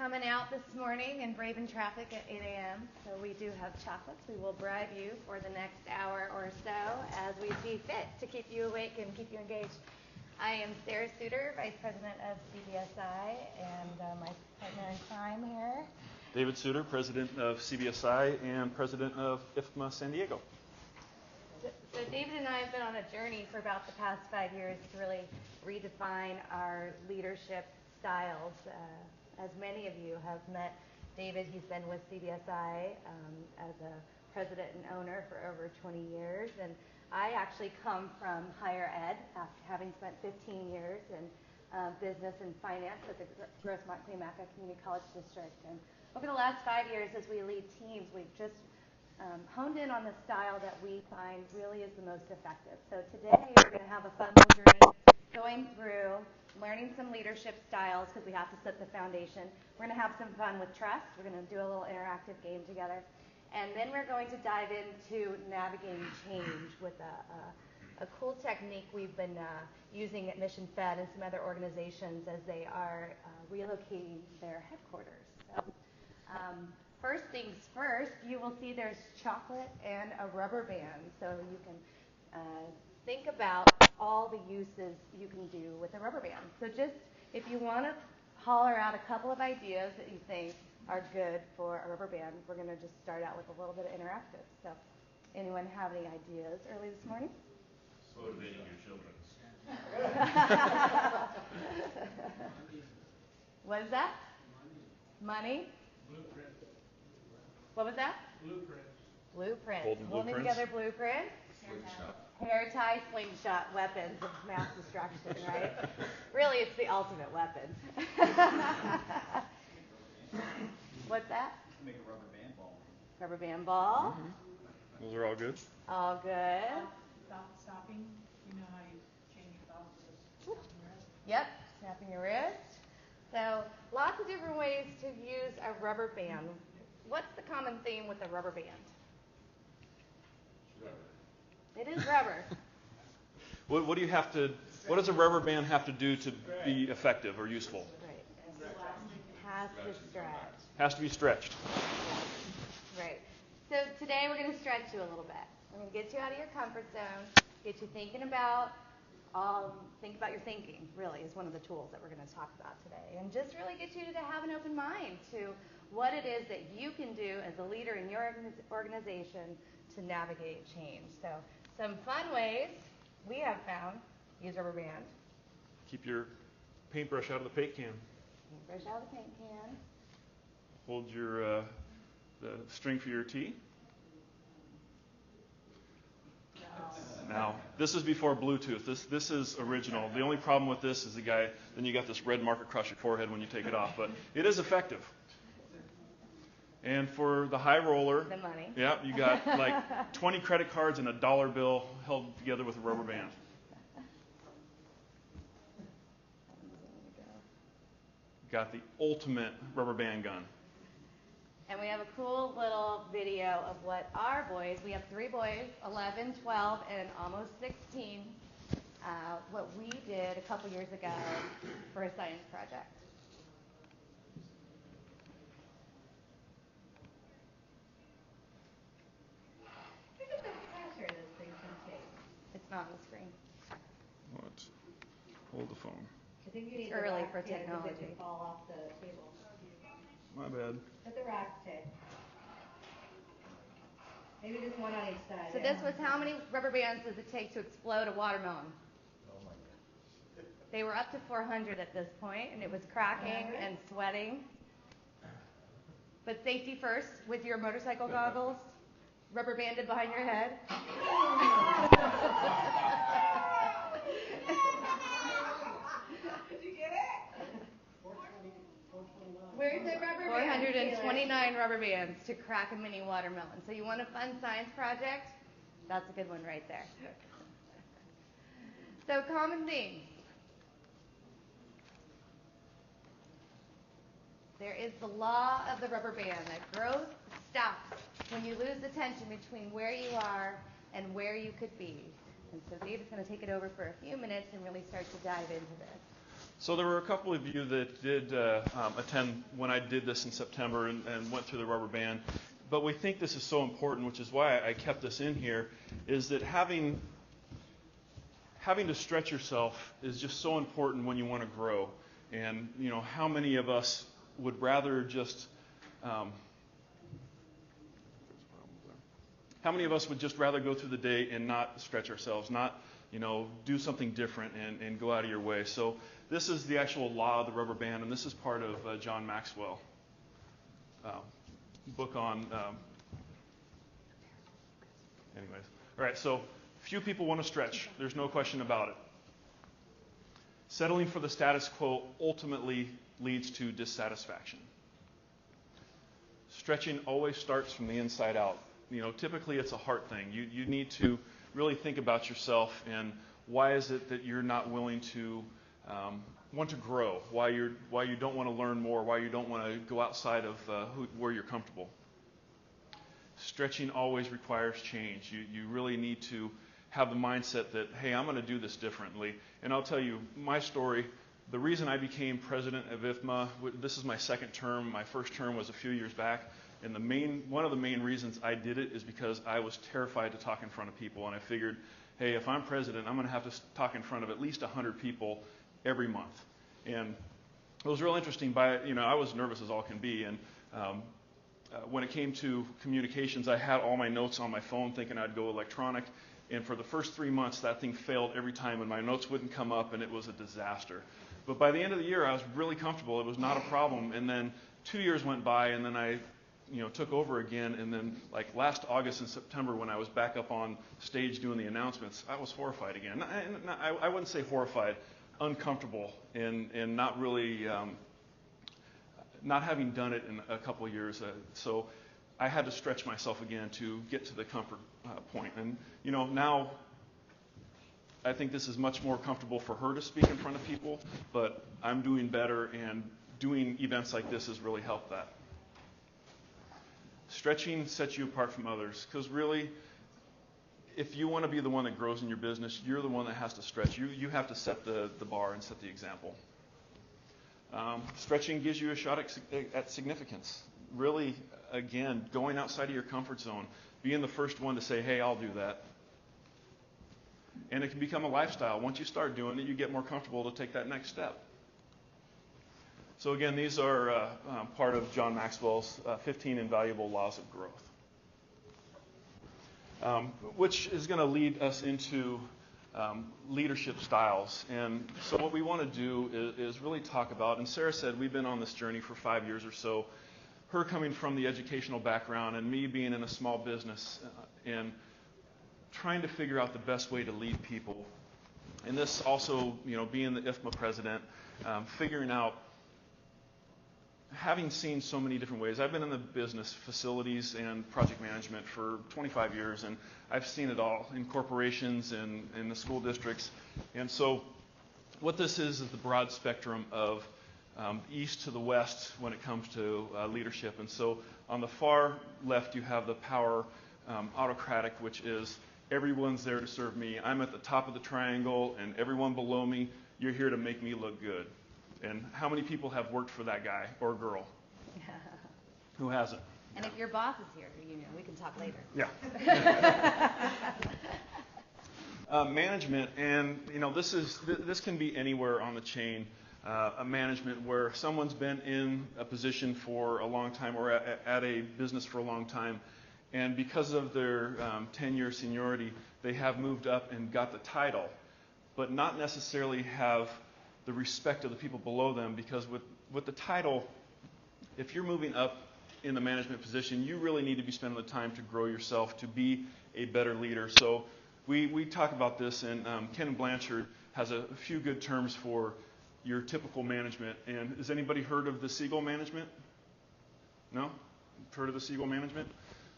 coming out this morning and braving traffic at 8 a.m. So we do have chocolates. We will bribe you for the next hour or so as we see fit to keep you awake and keep you engaged. I am Sarah Suter, Vice President of CBSI, and my partner in crime here. David Suter, President of CBSI and President of IFMA San Diego. So David and I have been on a journey for about the past 5 years to really redefine our leadership styles. As many of you have met David, he's been with CBSI as a president and owner for over 20 years. And I actually come from higher ed, having spent 15 years in business and finance at the Grossmont Claymaca Community College District. And over the last 5 years, as we lead teams, we've just honed in on the style that we find really is the most effective. So today we're going to have a fun little journey going through, learning some leadership styles because we have to set the foundation. We're going to have some fun with trust. We're going to do a little interactive game together. And then we're going to dive into navigating change with a cool technique we've been using at Mission Fed and some other organizations as they are relocating their headquarters. So, first things first, you will see there's chocolate and a rubber band. So you can think about all the uses you can do with a rubber band. So just if you want to holler out a couple of ideas that you think are good for a rubber band, we're going to just start out with a little bit of interactive. So anyone have any ideas early this morning? Motivating your children. What is that? Money? Blueprints. What was that? Blueprints. Holding together blueprints. Hair tie, slingshot, weapons of mass destruction, right? Really, it's the ultimate weapon. What's that? Make a rubber band ball. Rubber band ball. Mm-hmm. Those are all good. All good. Stopping. You know how you change your thoughts to snapping your wrist? Yep, snapping your wrist. So lots of different ways to use a rubber band. What's the common theme with a rubber band? It is rubber. What do you have to? What does a rubber band have to do to be effective or useful? Right. Has to stretch. Has to be stretched. Right. So today we're going to stretch you a little bit. We're going to get you out of your comfort zone, get you thinking about your thinking, really, is one of the tools that we're going to talk about today. And just really get you to have an open mind to what it is that you can do as a leader in your organization to navigate change. So some fun ways we have found: use rubber band. Keep your paintbrush out of the paint can. Paintbrush out of the paint can. Hold your the string for your tee. Now, this is before Bluetooth. This is original. The only problem with this is then you got this red mark across your forehead when you take it off. But it is effective. And for the high roller, the money. Yeah, you got like 20 credit cards and a dollar bill held together with a rubber band. Got the ultimate rubber band gun. And we have a cool little video of what our boys, we have 3 boys, 11, 12, and almost 16, what we did a couple years ago for a science project. Look at the pressure this thing can take. It's not on the screen. What? Hold the phone. I think you need early for technology. It could fall off the table. My bad. Let the racks take. Maybe just one on each side. So this was how many rubber bands does it take to explode a watermelon? Oh my God. They were up to 400 at this point, and it was cracking and sweating. But safety first, with your motorcycle goggles, rubber banded behind your head. Did you get it? 429. Where's the rubber band? 429 rubber bands to crack a mini watermelon. So you want a fun science project? That's a good one right there. So common theme. There is the law of the rubber band that growth stops when you lose the tension between where you are and where you could be. And so David's going to take it over for a few minutes and really start to dive into this. So there were a couple of you that did attend when I did this in September and went through the rubber band. But we think this is so important, which is why I kept this in here, is that having to stretch yourself is just so important when you want to grow. And, how many of us would rather just... how many of us would just rather go through the day and not stretch ourselves, not, do something different and go out of your way? So this is the actual law of the rubber band, and this is part of John Maxwell book on... anyways. All right, so few people want to stretch. There's no question about it. Settling for the status quo ultimately leads to dissatisfaction. Stretching always starts from the inside out. Typically it's a heart thing. You need to really think about yourself and why is it that you're not willing to want to grow, why you don't want to learn more, why you don't want to go outside of where you're comfortable. Stretching always requires change. You really need to have the mindset that, hey, I'm going to do this differently. And I'll tell you my story. The reason I became president of IFMA, this is my second term. My first term was a few years back. And one of the main reasons I did it is because I was terrified to talk in front of people. And I figured, hey, if I'm president, I'm going to have to talk in front of at least 100 people every month. And it was real interesting. I was nervous as all can be. And when it came to communications, I had all my notes on my phone thinking I'd go electronic. And for the first 3 months, that thing failed every time, and my notes wouldn't come up, and it was a disaster. But by the end of the year, I was really comfortable. It was not a problem. And then 2 years went by, and then I took over again. And then like last August and September, when I was back up on stage doing the announcements, I was horrified again. I wouldn't say horrified, uncomfortable, and not really, not having done it in a couple of years. So I had to stretch myself again to get to the comfort point. And, now I think this is much more comfortable for her to speak in front of people, but I'm doing better, and doing events like this has really helped that. Stretching sets you apart from others, because really, if you want to be the one that grows in your business, you're the one that has to stretch. You have to set the bar and set the example. Stretching gives you a shot at significance. Really, again, going outside of your comfort zone, being the first one to say, hey, I'll do that. And it can become a lifestyle. Once you start doing it, you get more comfortable to take that next step. So again, these are part of John Maxwell's 15 Invaluable Laws of Growth, which is going to lead us into leadership styles. And so what we want to do is really talk about, and Sarah said we've been on this journey for 5 years or so, her coming from the educational background and me being in a small business and trying to figure out the best way to lead people. And this also, being the IFMA president, figuring out, having seen so many different ways. I've been in the business, facilities and project management for 25 years, and I've seen it all in corporations and in the school districts. And so what this is the broad spectrum of east to the west when it comes to leadership. And so on the far left, you have the power autocratic, which is everyone's there to serve me. I'm at the top of the triangle, and everyone below me, you're here to make me look good. And how many people have worked for that guy or girl? Who hasn't? And if your boss is here, we can talk later. Yeah. Management, and this can be anywhere on the chain. A management where someone's been in a position for a long time or at a business for a long time, and because of their tenure seniority, they have moved up and got the title, but not necessarily have the respect of the people below them, because with the title, if you're moving up in the management position, you really need to be spending the time to grow yourself, to be a better leader. So we talk about this, and Ken Blanchard has a few good terms for your typical management. And has anybody heard of the seagull management? No? Heard of the seagull management?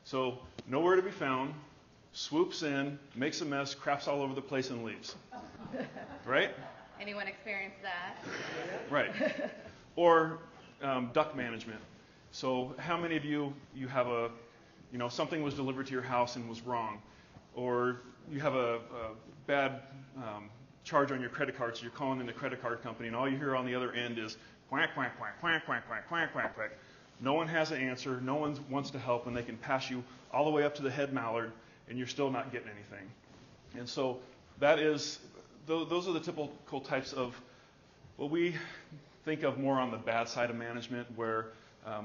So nowhere to be found, swoops in, makes a mess, craps all over the place, and leaves. Right? Anyone experienced that? Right. Or duck management. So how many of you have something was delivered to your house and was wrong, or you have a bad charge on your credit card, so you're calling in the credit card company, and all you hear on the other end is quack, quack, quack, quack, quack, quack, quack, quack, quack. No one has an answer. No one wants to help, and they can pass you all the way up to the head mallard, and you're still not getting anything. And so those are the typical types of what we think of more on the bad side of management, where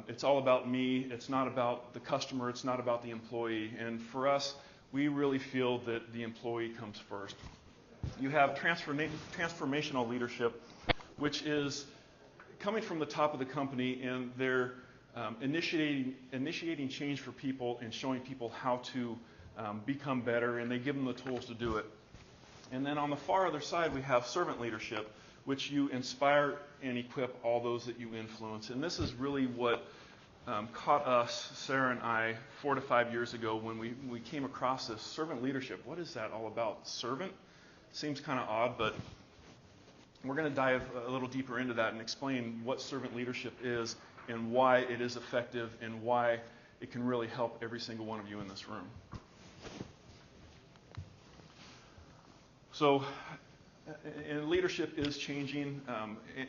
it's all about me. It's not about the customer. It's not about the employee. And for us, we really feel that the employee comes first. You have transformational leadership, which is coming from the top of the company, and they're initiating change for people and showing people how to become better, and they give them the tools to do it. And then on the far other side, we have servant leadership, which you inspire and equip all those that you influence. And this is really what caught us, Sarah and I, 4 to 5 years ago when we came across this servant leadership. What is that all about? Servant? Seems kind of odd, but we're going to dive a little deeper into that and explain what servant leadership is and why it is effective and why it can really help every single one of you in this room. So, and leadership is changing.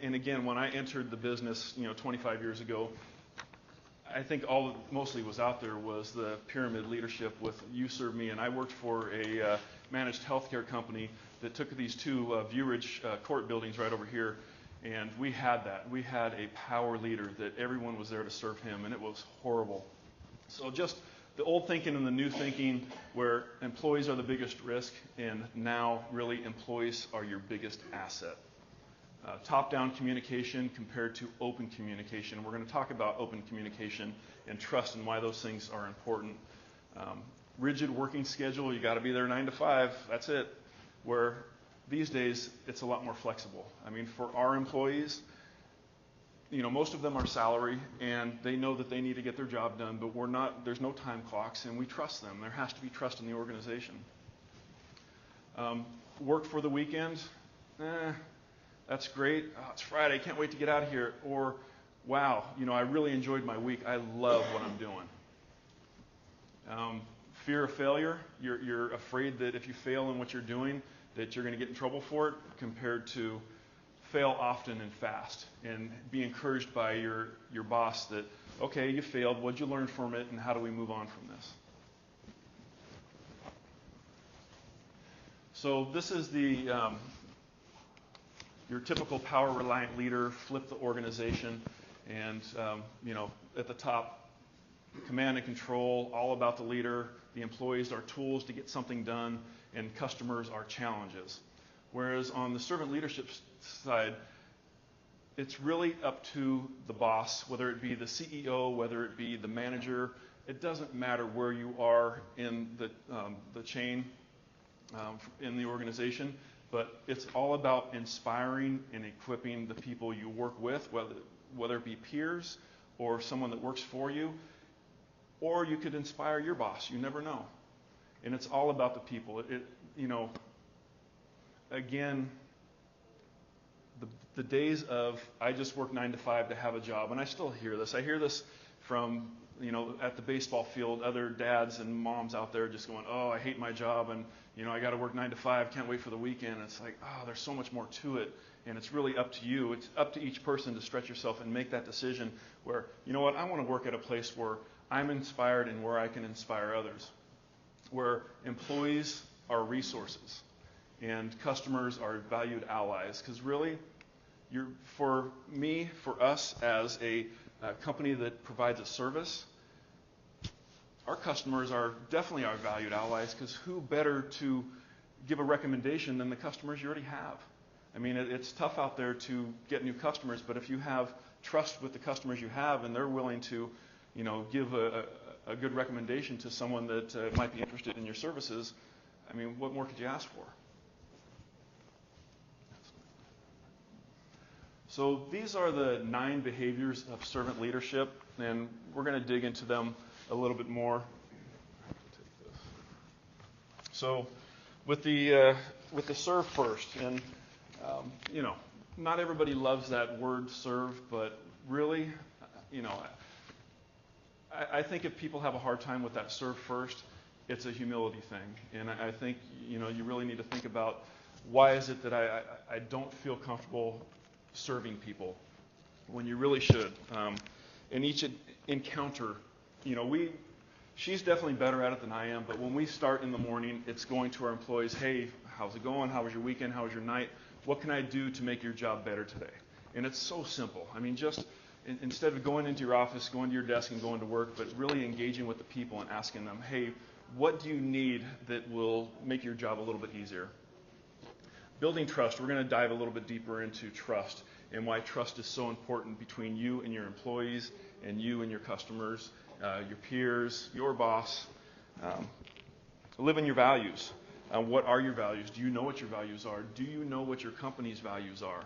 And again, when I entered the business, 25 years ago, I think all that mostly was out there was the pyramid leadership with you serve me. And I worked for a managed healthcare company that took these two Viewridge court buildings right over here. And we had that. We had a power leader that everyone was there to serve him, and it was horrible. So just the old thinking and the new thinking, where employees are the biggest risk, and now really employees are your biggest asset. Top-down communication compared to open communication. We're going to talk about open communication and trust and why those things are important. Rigid working schedule, you got to be there 9 to 5. That's it. Where these days it's a lot more flexible. I mean, for our employees, most of them are salary, and they know that they need to get their job done, but there's no time clocks, and we trust them. There has to be trust in the organization. Work for the weekend, that's great. Oh, it's Friday, can't wait to get out of here. Or, wow, I really enjoyed my week. I love what I'm doing. Fear of failure, you're afraid that if you fail in what you're doing, that you're going to get in trouble for it, compared to fail often and fast, and be encouraged by your boss that, okay, you failed, what'd you learn from it, and how do we move on from this? So this is your typical power-reliant leader, flip the organization, and at the top, command and control, all about the leader. The employees are tools to get something done, and customers are challenges. Whereas on the servant leadership side, it's really up to the boss, whether it be the CEO, whether it be the manager. It doesn't matter where you are in the chain in the organization, but it's all about inspiring and equipping the people you work with, whether it be peers or someone that works for you, or you could inspire your boss. You never know. And it's all about the people. Again, the days of I just work 9 to 5 to have a job, and I still hear this. I hear this from, at the baseball field, other dads and moms out there just going, oh, I hate my job, and, I got to work 9 to 5, can't wait for the weekend. And it's like, oh, there's so much more to it, and it's really up to you. It's up to each person to stretch yourself and make that decision where, I want to work at a place where I'm inspired and where I can inspire others, where employees are resources and customers are valued allies. Because really, for us as a company that provides a service, our customers are definitely our valued allies, because who better to give a recommendation than the customers you already have? I mean, it's tough out there to get new customers, but if you have trust with the customers you have and they're willing to give a good recommendation to someone that might be interested in your services, I mean, what more could you ask for? So these are the 9 behaviors of servant leadership, and we're going to dig into them a little bit more. So with the serve first, and not everybody loves that word serve, but really, I think if people have a hard time with that serve first, it's a humility thing. And I think, you really need to think about Why is it that I don't feel comfortable serving people when you really should? In each encounter, she's definitely better at it than I am, but when we start in the morning, it's going to our employees, hey, how's it going? How was your weekend? How was your night? What can I do to make your job better today? And it's so simple. I mean, just instead of going into your office, going to your desk and going to work, but really engaging with the people and asking them, hey, what do you need that will make your job a little bit easier? Building trust. We're going to dive a little bit deeper into trust and why trust is so important between you and your employees and you and your customers, your peers, your boss. Live in your values. What are your values? Do you know what your values are? Do you know what your company's values are?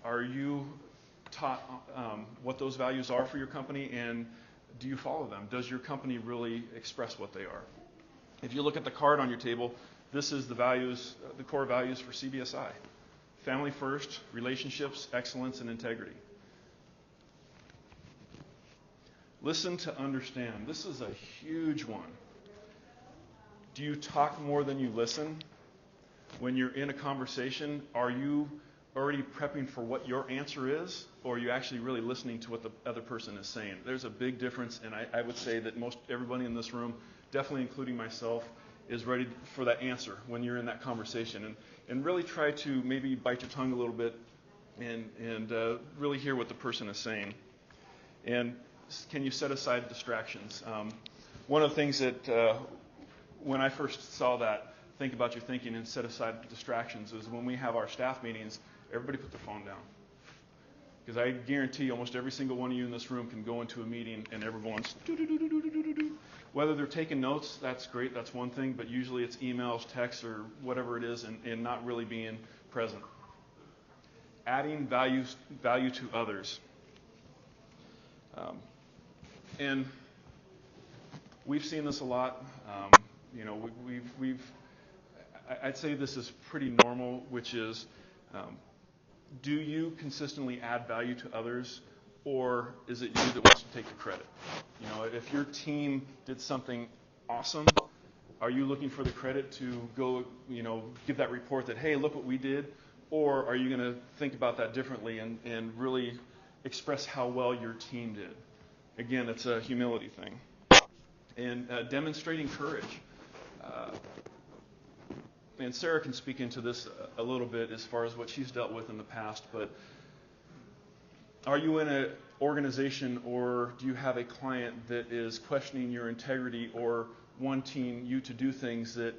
Are you taught what those values are for your company, and do you follow them? Does your company really express what they are? If you look at the card on your table, this is the values, the core values for CBSI. Family first, relationships, excellence, and integrity. Listen to understand. This is a huge one. Do you talk more than you listen? When you're in a conversation, are you already prepping for what your answer is, or are you actually really listening to what the other person is saying? There's a big difference, and I would say that most everybody in this room, definitely including myself, is ready for that answer when you're in that conversation. And really try to maybe bite your tongue a little bit and really hear what the person is saying. And can you set aside distractions? One of the things that when I first saw that, think about your thinking and set aside distractions, is when we have our staff meetings, everybody put their phone down. Because I guarantee almost every single one of you in this room can go into a meeting and everyone's do-do-do-do-do-do-do. Whether they're taking notes, that's great, that's one thing, but usually it's emails, texts, or whatever it is, and not really being present. Adding value to others. And we've seen this a lot. I'd say this is pretty normal, which is, do you consistently add value to others, or is it you that wants to take the credit? If your team did something awesome, are you looking for the credit to go, give that report that, hey, look what we did? Or are you going to think about that differently and really express how well your team did? Again, it's a humility thing. And demonstrating courage. And Sarah can speak into this a little bit as far as what she's dealt with in the past, but are you in an organization, or do you have a client that is questioning your integrity or wanting you to do things that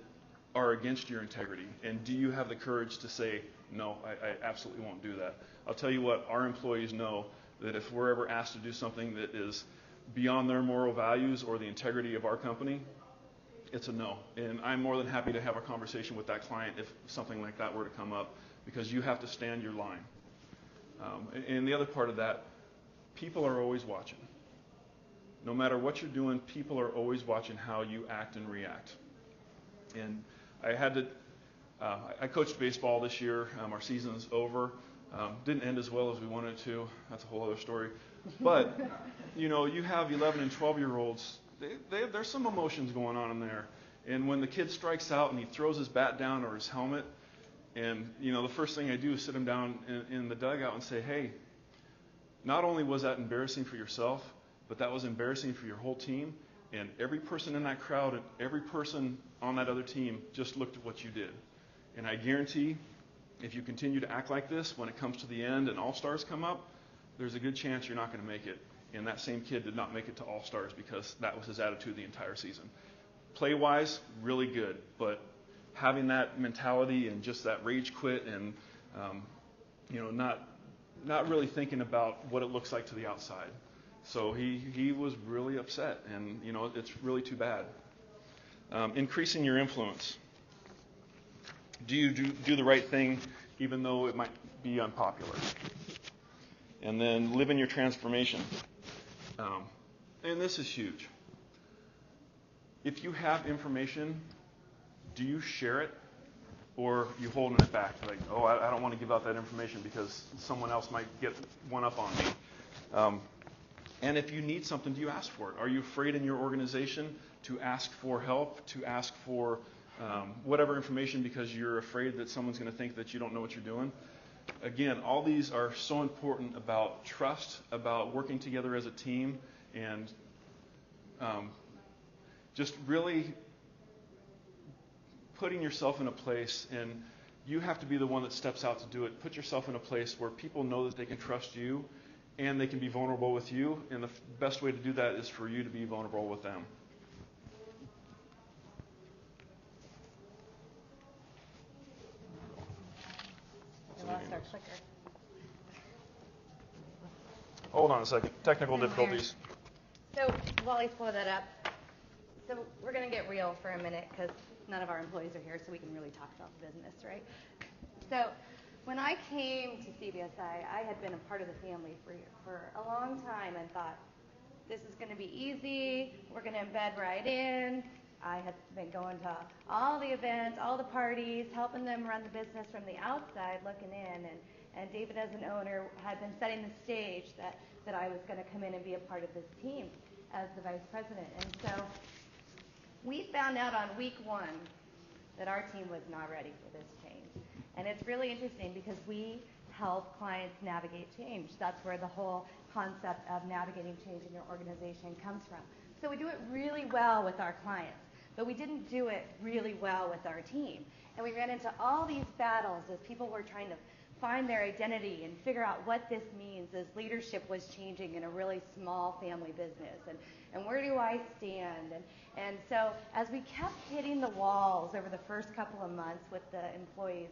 are against your integrity? And do you have the courage to say, no, I absolutely won't do that? I'll tell you what, our employees know that if we're ever asked to do something that is beyond their moral values or the integrity of our company, it's a no. And I'm more than happy to have a conversation with that client if something like that were to come up, because you have to stand your line. And the other part of that, people are always watching. No matter what you're doing, people are always watching how you act and react. And I coached baseball this year. Our season's over. Didn't end as well as we wanted it to. That's a whole other story. But, you have 11 and 12-year-olds. There's some emotions going on in there. And when the kid strikes out and he throws his bat down or his helmet, and, the first thing I do is sit him down in the dugout and say, hey, not only was that embarrassing for yourself, but that was embarrassing for your whole team. And every person in that crowd and every person on that other team just looked at what you did. And I guarantee if you continue to act like this, when it comes to the end and All-Stars come up, there's a good chance you're not going to make it. And that same kid did not make it to All-Stars because that was his attitude the entire season. Play-wise, really good, but having that mentality and just that rage quit and not really thinking about what it looks like to the outside. So he was really upset, and it's really too bad. Increasing your influence. Do you do the right thing even though it might be unpopular? And then live in your transformation. And this is huge. If you have information, do you share it, or are you holding it back? Like, I don't want to give out that information because someone else might get one up on me. And if you need something, do you ask for it? Are you afraid in your organization to ask for help, to ask for whatever information because you're afraid that someone's going to think that you don't know what you're doing. Again, all these are so important about trust, about working together as a team, and just really putting yourself in a place, and you have to be the one that steps out to do it. Put yourself in a place where people know that they can trust you and they can be vulnerable with you, and the best way to do that is for you to be vulnerable with them. We lost our clicker. Hold on a second. Technical difficulties. So while I pull that up, so we're going to get real for a minute because none of our employees are here, so we can really talk about the business, right? So when I came to CBSI, I had been a part of the family for a long time and thought, this is going to be easy. We're going to embed right in. I had been going to all the events, all the parties, helping them run the business from the outside, looking in. And David, as an owner, had been setting the stage that I was going to come in and be a part of this team as the vice president. And so we found out on week one that our team was not ready for this change. And it's really interesting because we help clients navigate change. That's where the whole concept of navigating change in your organization comes from. So we do it really well with our clients, but we didn't do it really well with our team. And we ran into all these battles as people were trying to find their identity and figure out what this means as leadership was changing in a really small family business. And where do I stand? And so as we kept hitting the walls over the first couple of months with the employees,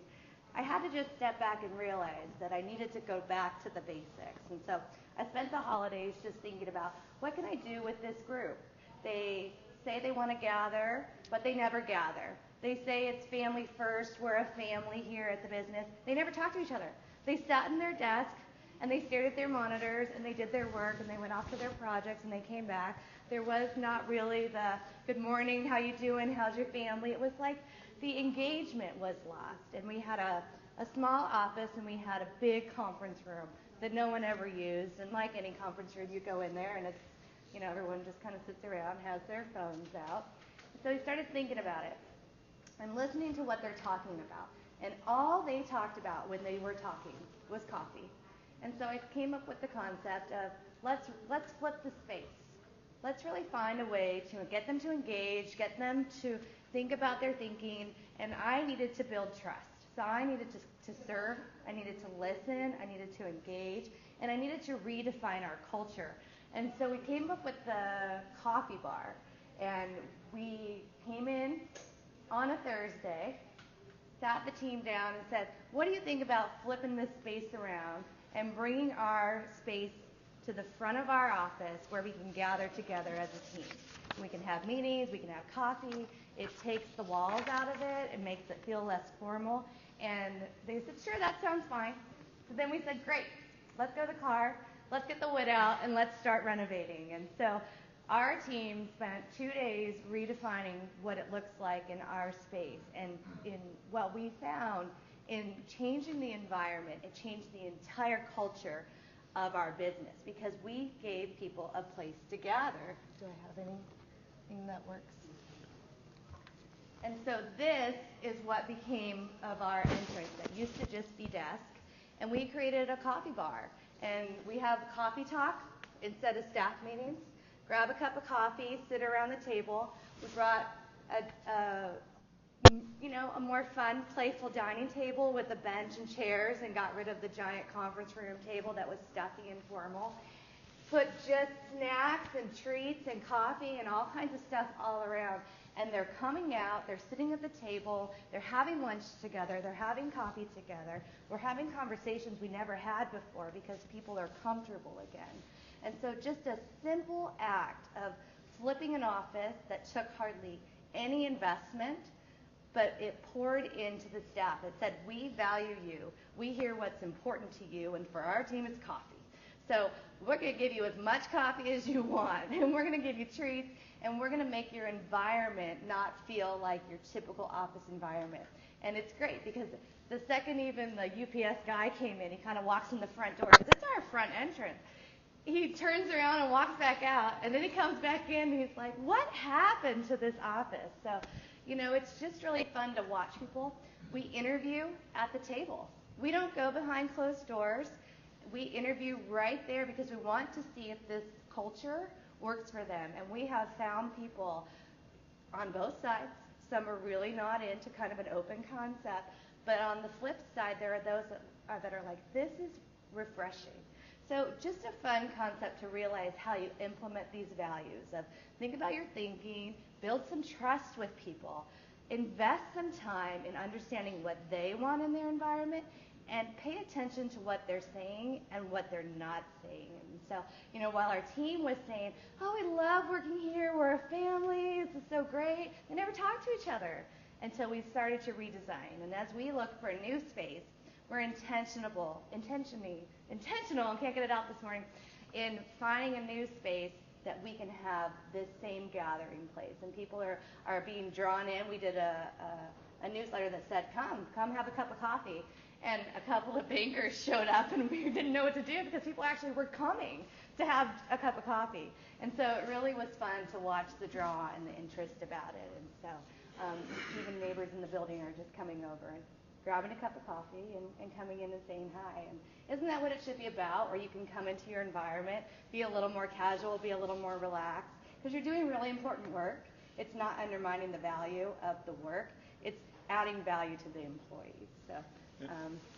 I had to just step back and realize that I needed to go back to the basics. And so I spent the holidays just thinking about, what can I do with this group? They say they want to gather, but they never gather. They say it's family first, we're a family here at the business. They never talk to each other. They sat in their desk and they stared at their monitors and they did their work and they went off to their projects and they came back. There was not really the good morning, how you doing, how's your family? It was like the engagement was lost. And we had a small office and we had a big conference room that no one ever used. And like any conference room, you go in there and it's, everyone just kind of sits around, has their phones out. So we started thinking about it and listening to what they're talking about. And all they talked about when they were talking was coffee. And so I came up with the concept of let's flip the space. Let's really find a way to get them to engage, get them to think about their thinking, and I needed to build trust. So I needed to serve, I needed to listen, I needed to engage, and I needed to redefine our culture. And so we came up with the coffee bar, and we came in on a Thursday, sat the team down and said, what do you think about flipping this space around and bringing our space to the front of our office where we can gather together as a team? We can have meetings, we can have coffee. It takes the walls out of it, it makes it feel less formal. And they said, sure, that sounds fine. So then we said, great, let's go to the car, let's get the wood out, and let's start renovating. And so our team spent 2 days redefining what it looks like in our space. And in what we found in changing the environment, it changed the entire culture of our business because we gave people a place to gather. Do I have anything that works? And so this is what became of our entrance that used to just be desk. And we created a coffee bar. And we have coffee talk instead of staff meetings. Grab a cup of coffee, sit around the table. We brought a more fun, playful dining table with a bench and chairs and got rid of the giant conference room table that was stuffy and formal. Put just snacks and treats and coffee and all kinds of stuff all around. And they're coming out, they're sitting at the table, they're having lunch together, they're having coffee together. We're having conversations we never had before because people are comfortable again. And so just a simple act of flipping an office that took hardly any investment, but it poured into the staff. It said, we value you. We hear what's important to you, and for our team, it's coffee. So we're going to give you as much coffee as you want, and we're going to give you treats, and we're going to make your environment not feel like your typical office environment. And it's great because the second even the UPS guy came in, he kind of walks in the front door because it's our front entrance. He turns around and walks back out, and then he comes back in, and he's like, what happened to this office? So, It's just really fun to watch people. We interview at the table. We don't go behind closed doors. We interview right there because we want to see if this culture works for them. And we have found people on both sides. Some are really not into kind of an open concept. But on the flip side, there are those that are like, this is refreshing. So just a fun concept to realize how you implement these values of think about your thinking, build some trust with people, invest some time in understanding what they want in their environment, and pay attention to what they're saying and what they're not saying. And so, while our team was saying, oh, we love working here, we're a family, this is so great, they never talked to each other until we started to redesign. And as we look for a new space, we're intentional, and can't get it out this morning, in finding a new space that we can have this same gathering place. And people are being drawn in. We did a newsletter that said, come have a cup of coffee. And a couple of bankers showed up, and we didn't know what to do because people actually were coming to have a cup of coffee. And so it really was fun to watch the draw and the interest about it. And so even neighbors in the building are just coming over and grabbing a cup of coffee and coming in and saying hi. And isn't that what it should be about, where you can come into your environment, be a little more casual, be a little more relaxed, because you're doing really important work. It's not undermining the value of the work. It's adding value to the employees. So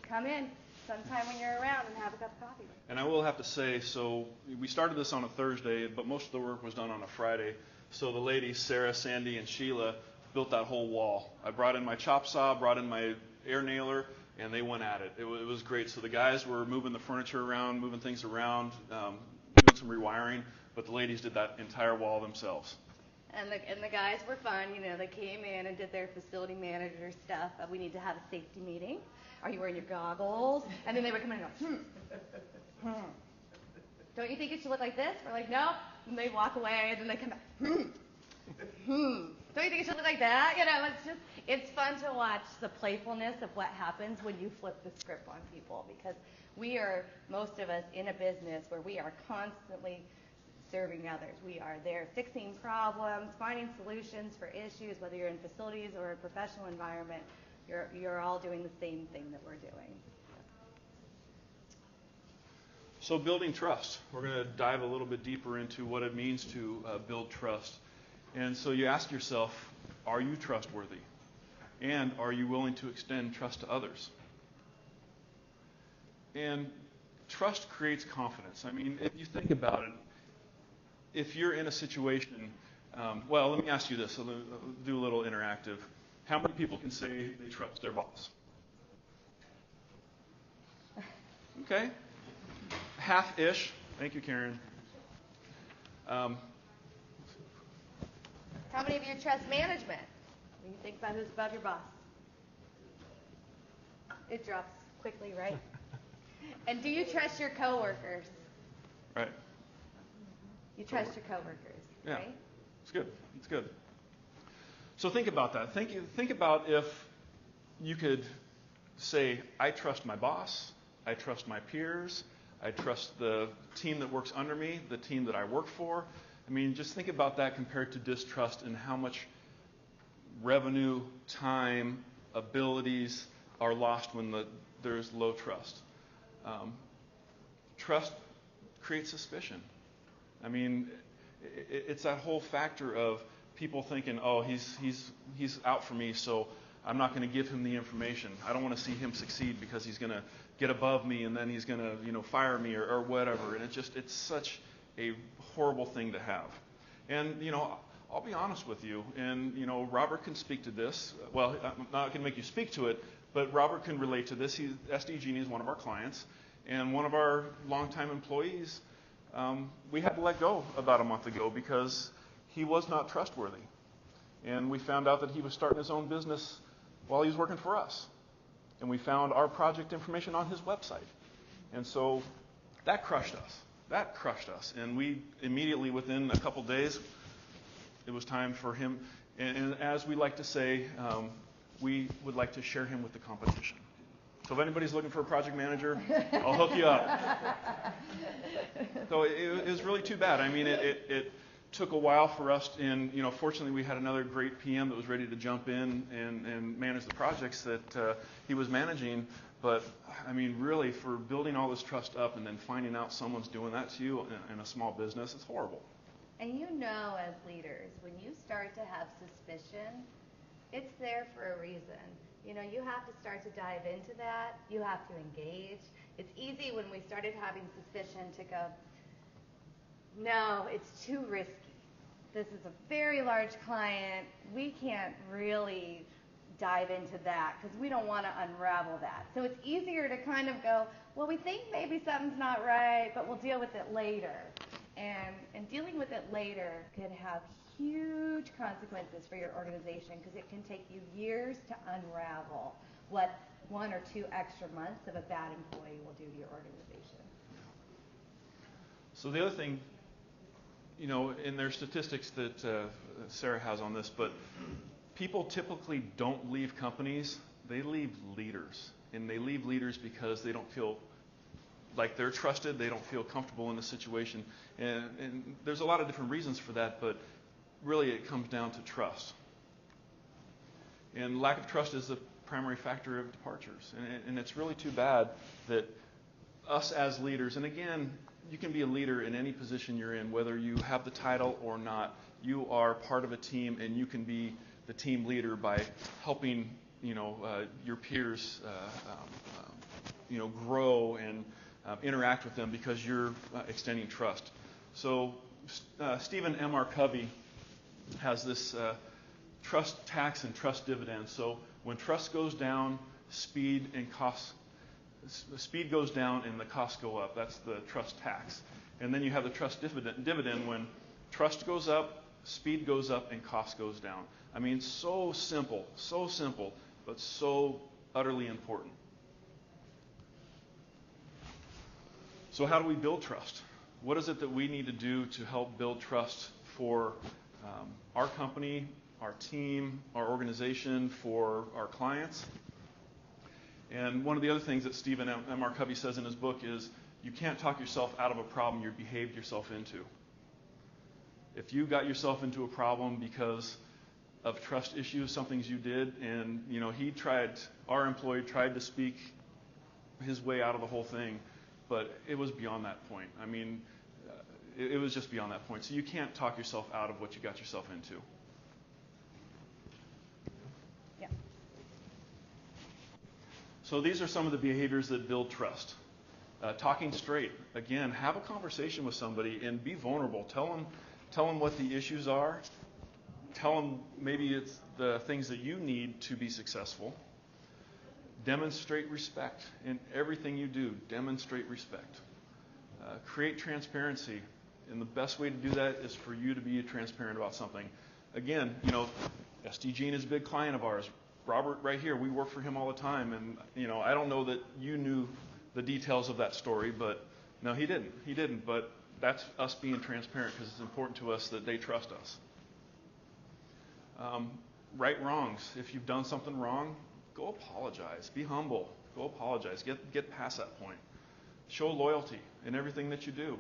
come in sometime when you're around and have a cup of coffee. And I will have to say, so we started this on a Thursday, but most of the work was done on a Friday. So the ladies, Sarah, Sandy, and Sheila, built that whole wall. I brought in my chop saw, brought in my air nailer, and they went at it. It was great. So the guys were moving the furniture around, moving things around, doing some rewiring, but the ladies did that entire wall themselves. And the guys were fun. They came in and did their facility manager stuff. We need to have a safety meeting. Are you wearing your goggles? And then they would come in and go, Don't you think it should look like this? We're like, nope. And they walk away, and then they come back, Don't you think it should look like that? It's fun to watch the playfulness of what happens when you flip the script on people, because we are, most of us, in a business where we are constantly serving others. We are there fixing problems, finding solutions for issues, whether you're in facilities or a professional environment. You're all doing the same thing that we're doing. So building trust. We're going to dive a little bit deeper into what it means to build trust. And so you ask yourself, are you trustworthy? And are you willing to extend trust to others? And trust creates confidence. I mean, if you think about it, if you're in a situation, let me ask you this. I'll do a little interactive. How many people can say they trust their boss? Okay. Half-ish. Thank you, Karen. How many of you trust management? When you think about who's above your boss. It drops quickly, right? And do you trust your coworkers? Right. You trust your coworkers, yeah. Right? It's good. It's good. So think about that. Think about if you could say, I trust my boss, I trust my peers, I trust the team that works under me, the team that I work for. I mean, just think about that compared to distrust and how much revenue, time, abilities are lost when there's low trust. Trust creates suspicion. I mean, it's that whole factor of people thinking, oh, he's out for me, so I'm not going to give him the information. I don't want to see him succeed because he's going to get above me and then he's going to, fire me or whatever. And it's such a horrible thing to have. And, I'll be honest with you, and, Robert can speak to this. Well, I'm not going to make you speak to it, but Robert can relate to this. SD Genie is one of our clients, and one of our longtime employees, we had to let go about a month ago because he was not trustworthy. And we found out that he was starting his own business while he was working for us. And we found our project information on his website. And so that crushed us. And we immediately, within a couple days, it was time for him. And as we like to say, we would like to share him with the competition. So if anybody's looking for a project manager, I'll hook you up. So it was really too bad. I mean, took a while for us, and fortunately we had another great PM that was ready to jump in and manage the projects that he was managing. But I mean, really, for building all this trust up and then finding out someone's doing that to you in a small business, it's horrible. And as leaders, when you start to have suspicion, it's there for a reason. You have to start to dive into that. You have to engage. It's easy when we started having suspicion to go, no, it's too risky. This is a very large client. We can't really dive into that because we don't want to unravel that. So it's easier to kind of go, well, we think maybe something's not right, but we'll deal with it later. And dealing with it later can have huge consequences for your organization because it can take you years to unravel what 1 or 2 extra months of a bad employee will do to your organization. So the other thing, and there's statistics that Sarah has on this, but people typically don't leave companies, they leave leaders. And they leave leaders because they don't feel like they're trusted, they don't feel comfortable in the situation. And there's a lot of different reasons for that, but really it comes down to trust. And lack of trust is the primary factor of departures. And it's really too bad that us as leaders, and again, you can be a leader in any position you're in, whether you have the title or not. You are part of a team, and you can be the team leader by helping your peers grow and interact with them because you're extending trust. So Stephen M.R. Covey has this trust tax and trust dividend. So when trust goes down, speed goes down and the costs go up. That's the trust tax. And then you have the trust dividend when trust goes up, speed goes up, and cost goes down. I mean, so simple, but so utterly important. So how do we build trust? What is it that we need to do to help build trust for our company, our team, our organization, for our clients? And one of the other things that Stephen M.R. Covey says in his book is, you can't talk yourself out of a problem you behaved yourself into. If you got yourself into a problem because of trust issues, some things you did, and our employee tried to speak his way out of the whole thing, but it was beyond that point. I mean, it was just beyond that point. So you can't talk yourself out of what you got yourself into. Yeah. So these are some of the behaviors that build trust. Talking straight. Again, have a conversation with somebody and be vulnerable. Tell them what the issues are. Tell them maybe it's the things that you need to be successful. Demonstrate respect in everything you do. Demonstrate respect. Create transparency. And the best way to do that is for you to be transparent about something. Again, SD Gene is a big client of ours. Robert right here, we work for him all the time. And, I don't know that you knew the details of that story, but no, he didn't. He didn't. But that's us being transparent because it's important to us that they trust us. Right wrongs. If you've done something wrong, go apologize. Be humble. Go apologize. Get past that point. Show loyalty in everything that you do.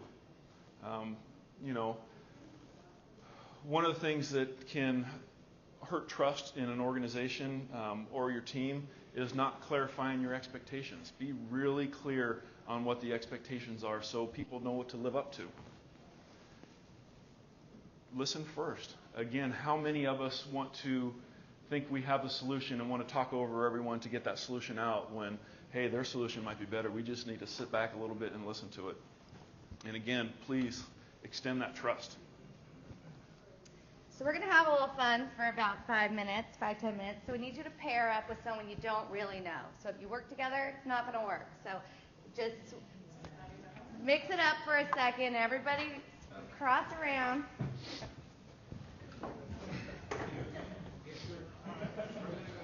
One of the things that can hurt trust in an organization or your team is not clarifying your expectations. Be really clear on what the expectations are so people know what to live up to. Listen first. Again, how many of us want to think we have the solution and want to talk over everyone to get that solution out when, hey, their solution might be better. We just need to sit back a little bit and listen to it. And again, please extend that trust. So we're going to have a little fun for about 10 minutes. So we need you to pair up with someone you don't really know. So if you work together, it's not going to work. So just mix it up for a second. Everybody cross around.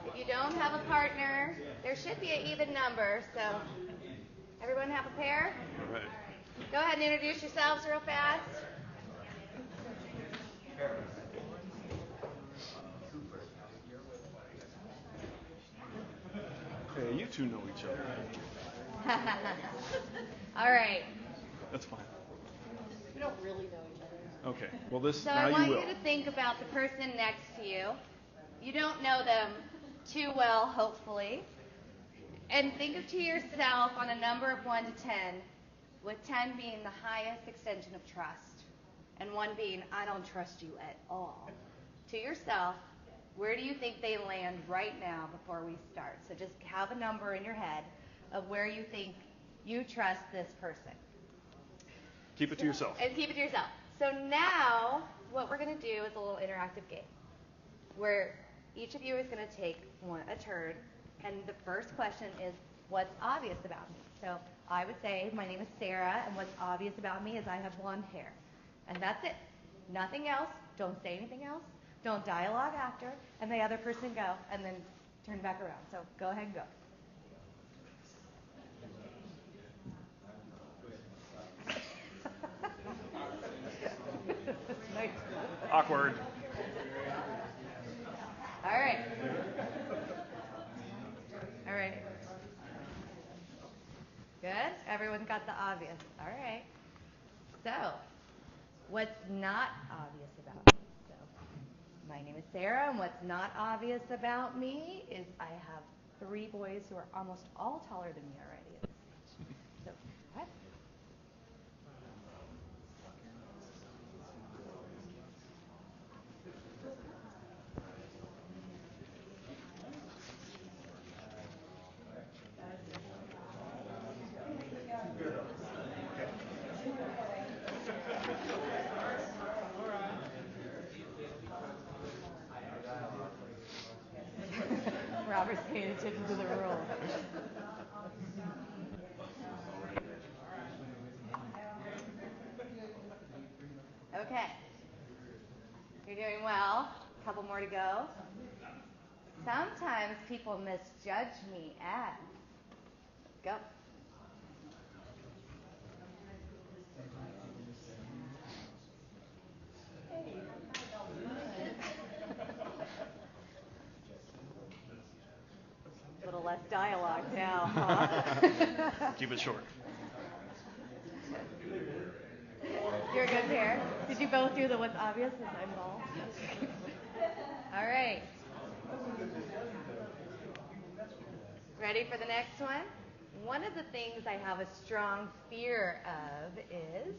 If you don't have a partner, there should be an even number. So everyone have a pair? All right. Go ahead and introduce yourselves real fast. Okay, you two know each other. All right. That's fine. We don't really know each other. Okay. Well, this So now I want you will. you to think about the person next to you. You don't know them too well, hopefully. And think of to yourself on a number of 1 to 10, with 10 being the highest extension of trust, and 1 being, I don't trust you at all. To yourself, where do you think they land right now before we start? So just have a number in your head of where you think you trust this person. Keep it to yourself. And keep it to yourself. So now, what we're going to do is a little interactive game where each of you is going to take a turn, and the first question is, what's obvious about me? So I would say, my name is Sarah, and what's obvious about me is I have blonde hair. And that's it. Nothing else. Don't say anything else. Don't dialogue after, and the other person go, and then turn back around. So go ahead and go. Nice. Awkward. All right. All right. Good? Everyone got the obvious. All right. So, what's not obvious about me? So, my name is Sarah, and what's not obvious about me is I have 3 boys who are almost all taller than me already. So, what? Robert's paying attention to the rules. Okay. You're doing well. A couple more to go. Sometimes people misjudge me as. Go. A little less dialogue now, huh? Keep it short. You're good here. Did you both do the what's obvious as I'm bald? All right. Ready for the next one? One of the things I have a strong fear of is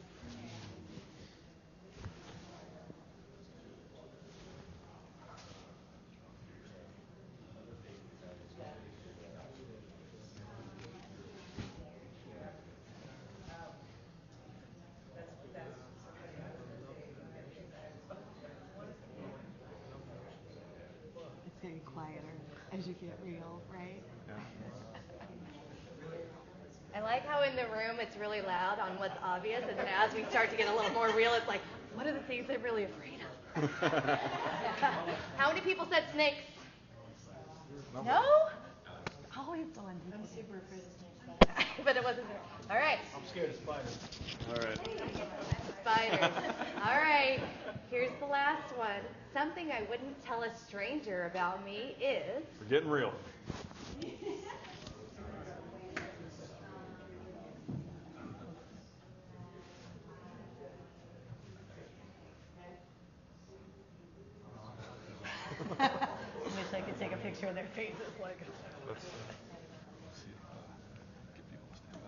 it's getting quieter as you get real, right? Yeah. I like how in the room it's really loud on what's obvious, and then as we start to get a little more real, it's like, what are the things I'm really afraid of? How many people said snakes? No? Always the one. I'm super afraid of snakes. But it wasn't there. All right. I'm scared of spiders. All right. Spiders. All right. Here's the last one. Something I wouldn't tell a stranger about me is. We're getting real. I wish I could take a picture of their faces like. Let's see. Get people to stand up.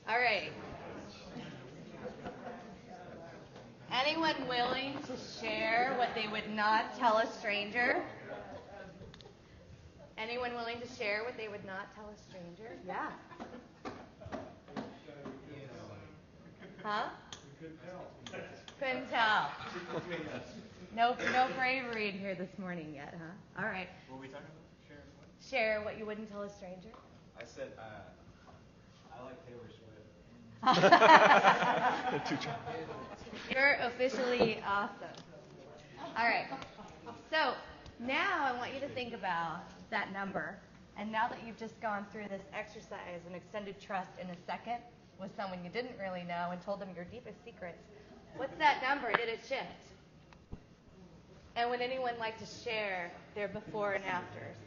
All right. Anyone willing to share what they would not tell a stranger? Anyone willing to share what they would not tell a stranger? Yeah. Huh? Couldn't tell. No bravery in here this morning yet, huh? All right. What were we talking about? Sharing what? Share what you wouldn't tell a stranger. I said, I like Taylor Swift. You're officially awesome. All right. So now I want you to think about that number. And now that you've just gone through this exercise and extended trust in a second with someone you didn't really know and told them your deepest secrets, what's that number? Did it shift? And would anyone like to share their before and afters?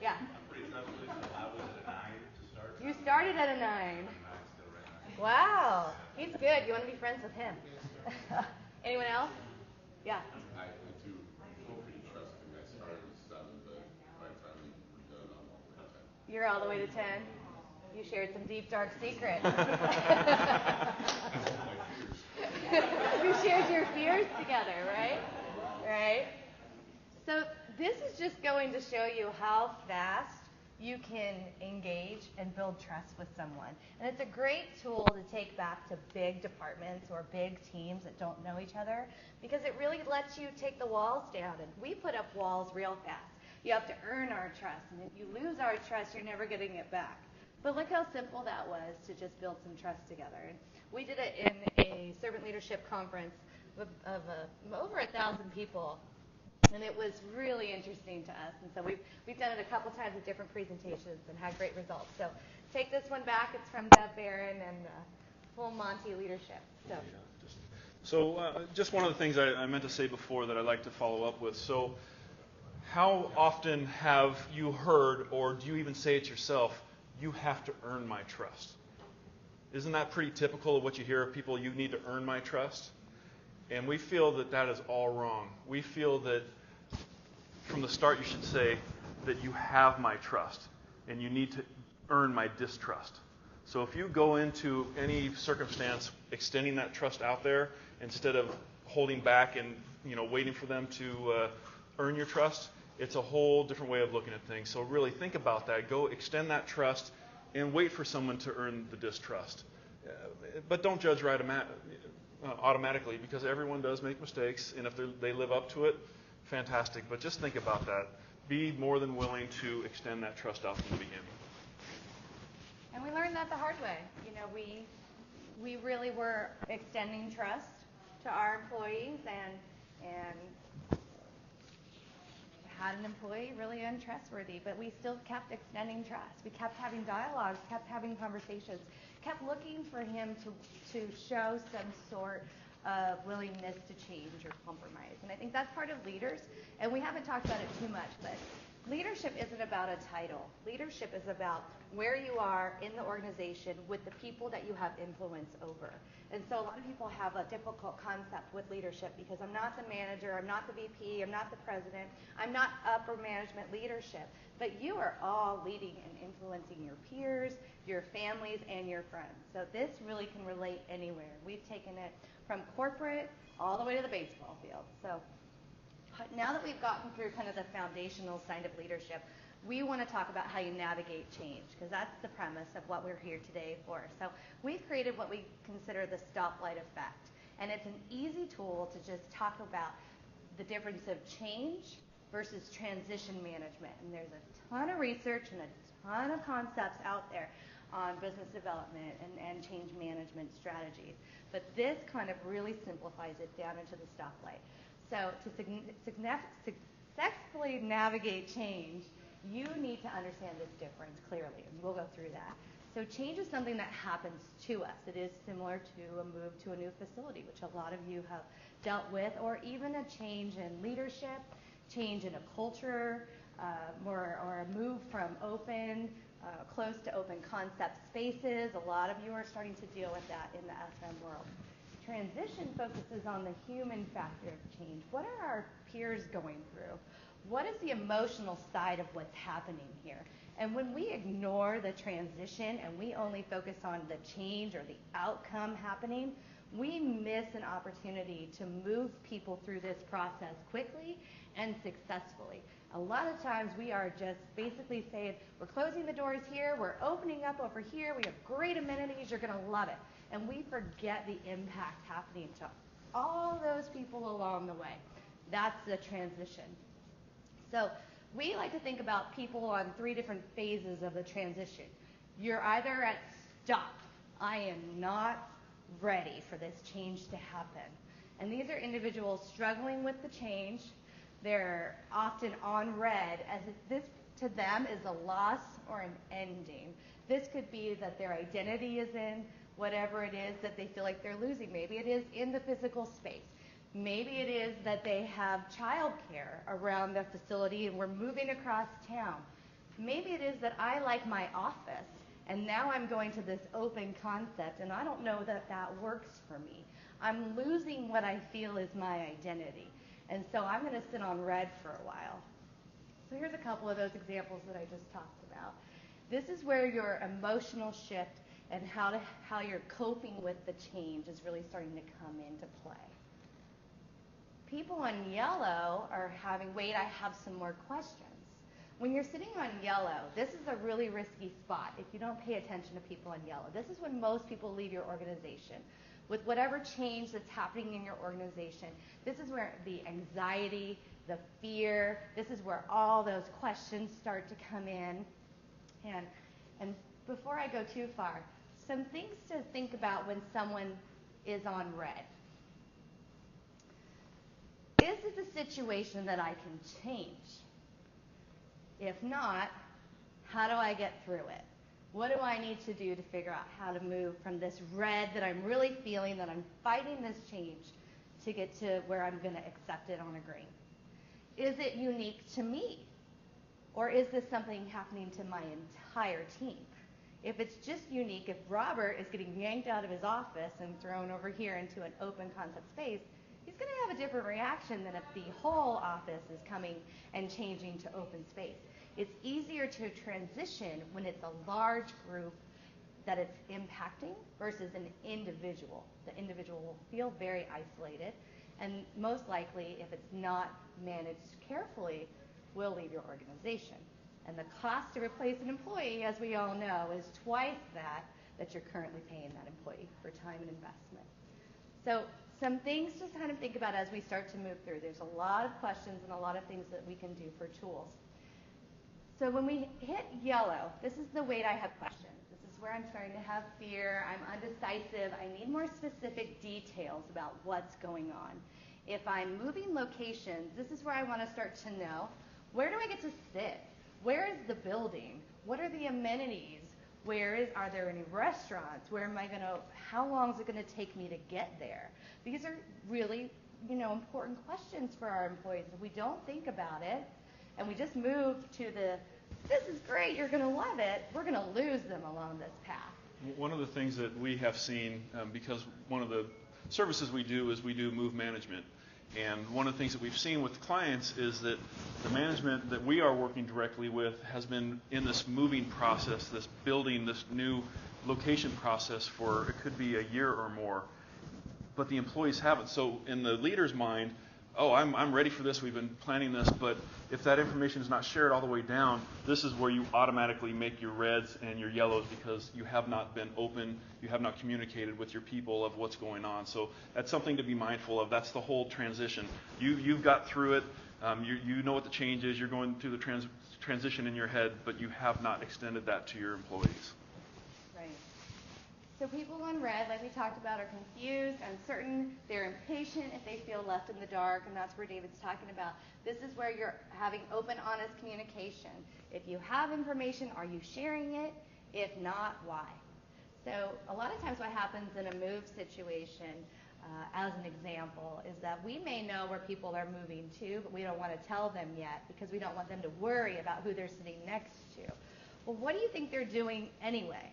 Yeah. I'm pretty trustworthy, so I was at a 9 to start. You started at a 9. I'm 9 still right now. Wow. He's good. You want to be friends with him. Anyone else? Yeah. I too feel pretty trusting. I started with 7, but by the time we're done, I'm all the way to 10. You're all the way to 10. You shared some deep, dark secrets. You shared your fears together, right? Right? So this is just going to show you how fast you can engage and build trust with someone. And it's a great tool to take back to big departments or big teams that don't know each other, because it really lets you take the walls down. And we put up walls real fast. You have to earn our trust. And if you lose our trust, you're never getting it back. But look how simple that was to just build some trust together. And we did it in a servant leadership conference of over 1,000 people. And it was really interesting to us. And so we've done it a couple times at different presentations and had great results. So take this one back. It's from Deb Barron and Full Monty Leadership. So just one of the things I meant to say before that I'd like to follow up with. So how often have you heard, or do you even say it yourself, you have to earn my trust? Isn't that pretty typical of what you hear of people? You need to earn my trust. And we feel that that is all wrong. We feel that from the start you should say that you have my trust and you need to earn my distrust. So if you go into any circumstance extending that trust out there instead of holding back and waiting for them to earn your trust, it's a whole different way of looking at things. So really think about that. Go extend that trust and wait for someone to earn the distrust. But don't judge right automatically, because everyone does make mistakes, and if they live up to it, fantastic. But just think about that. Be more than willing to extend that trust out from the beginning. And we learned that the hard way. We really were extending trust to our employees and had an employee really untrustworthy, but we still kept extending trust. We kept having dialogues, kept having conversations, kept looking for him to show some sort of willingness to change or compromise. And I think that's part of leaders, and we haven't talked about it too much, but leadership isn't about a title. Leadership is about where you are in the organization with the people that you have influence over. And so a lot of people have a difficult concept with leadership because I'm not the manager, I'm not the VP, I'm not the president, I'm not upper management leadership. But you are all leading and influencing your peers, your families, and your friends. So this really can relate anywhere. We've taken it from corporate all the way to the baseball field. So now that we've gotten through kind of the foundational side of leadership, we want to talk about how you navigate change, because that's the premise of what we're here today for. So we've created what we consider the stoplight effect. And it's an easy tool to just talk about the difference of change versus transition management. And there's a ton of research and a ton of concepts out there on business development and change management strategies. But this kind of really simplifies it down into the stoplight. So to successfully navigate change, you need to understand this difference clearly, and we'll go through that. So change is something that happens to us. It is similar to a move to a new facility, which a lot of you have dealt with, or even a change in leadership, change in a culture, or a move from close to open concept spaces. A lot of you are starting to deal with that in the FM world. Transition focuses on the human factor of change. What are our peers going through? What is the emotional side of what's happening here? And when we ignore the transition and we only focus on the change or the outcome happening, we miss an opportunity to move people through this process quickly and successfully. A lot of times we are just basically saying, we're closing the doors here, we're opening up over here, we have great amenities, you're going to love it. And we forget the impact happening to all those people along the way. That's the transition. So we like to think about people on 3 different phases of the transition. You're either at stop. I am not ready for this change to happen. And these are individuals struggling with the change. They're often on red, as if this to them is a loss or an ending. This could be that their identity is in whatever it is that they feel like they're losing. Maybe it is in the physical space. Maybe it is that they have childcare around the facility and we're moving across town. Maybe it is that I like my office and now I'm going to this open concept and I don't know that that works for me. I'm losing what I feel is my identity. And so I'm going to sit on red for a while. So here's a couple of those examples that I just talked about. This is where your emotional shift and how you're coping with the change is really starting to come into play. People on yellow are having, wait, I have some more questions. When you're sitting on yellow, this is a really risky spot if you don't pay attention to people on yellow. This is when most people leave your organization. With whatever change that's happening in your organization, this is where the anxiety, the fear, this is where all those questions start to come in. And before I go too far, some things to think about when someone is on red. Is this a situation that I can change? If not, how do I get through it? What do I need to do to figure out how to move from this red that I'm really feeling, that I'm fighting this change, to get to where I'm going to accept it on a green? Is it unique to me? Or is this something happening to my entire team? If it's just unique, if Robert is getting yanked out of his office and thrown over here into an open concept space, he's going to have a different reaction than if the whole office is coming and changing to open space. It's easier to transition when it's a large group that it's impacting versus an individual. The individual will feel very isolated, and most likely, if it's not managed carefully, will leave your organization. And the cost to replace an employee, as we all know, is twice that you're currently paying that employee for time and investment. So some things to kind of think about as we start to move through. There's a lot of questions and a lot of things that we can do for tools. So when we hit yellow, this is the wait, I have questions. This is where I'm starting to have fear. I'm undecisive. I need more specific details about what's going on. If I'm moving locations, this is where I want to start to know, where do I get to sit? Where is the building? What are the amenities? Are there any restaurants? How long is it going to take me to get there? These are really, important questions for our employees. If we don't think about it, and we just move to this is great, you're going to love it, we're going to lose them along this path. One of the things that we have seen, because one of the services we do is we do move management. And one of the things that we've seen with clients is that the management that we are working directly with has been in this moving process, this building, this new location process for, it could be a year or more. But the employees haven't. So in the leader's mind, I'm ready for this, we've been planning this, but if that information is not shared all the way down, this is where you automatically make your reds and your yellows because you have not been open, you have not communicated with your people of what's going on. So that's something to be mindful of. That's the whole transition. You've got through it, you know what the change is, you're going through the transition in your head, but you have not extended that to your employees. Right. So people on red, like we talked about, are confused, uncertain, they're impatient if they feel left in the dark, and that's where David's talking about. This is where you're having open, honest communication. If you have information, are you sharing it? If not, why? So a lot of times what happens in a move situation, as an example, is that we may know where people are moving to, but we don't want to tell them yet because we don't want them to worry about who they're sitting next to. Well, what do you think they're doing anyway?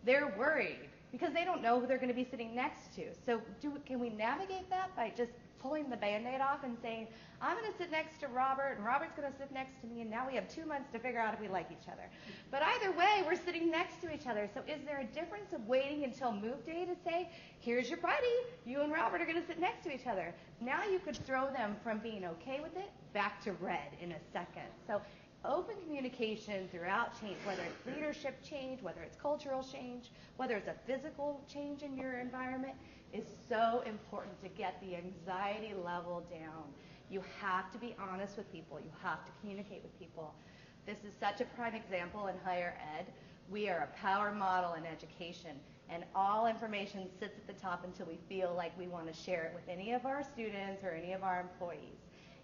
They're worried because they don't know who they're going to be sitting next to. So can we navigate that by just pulling the Band-Aid off and saying, I'm going to sit next to Robert, and Robert's going to sit next to me, and now we have 2 months to figure out if we like each other. But either way, we're sitting next to each other. So is there a difference of waiting until move day to say, here's your buddy, you and Robert are going to sit next to each other? Now you could throw them from being okay with it back to red in a second. So open communication throughout change, whether it's leadership change, whether it's cultural change, whether it's a physical change in your environment, is so important to get the anxiety level down. You have to be honest with people. You have to communicate with people. This is such a prime example in higher ed. We are a power model in education, and all information sits at the top until we feel like we want to share it with any of our students or any of our employees.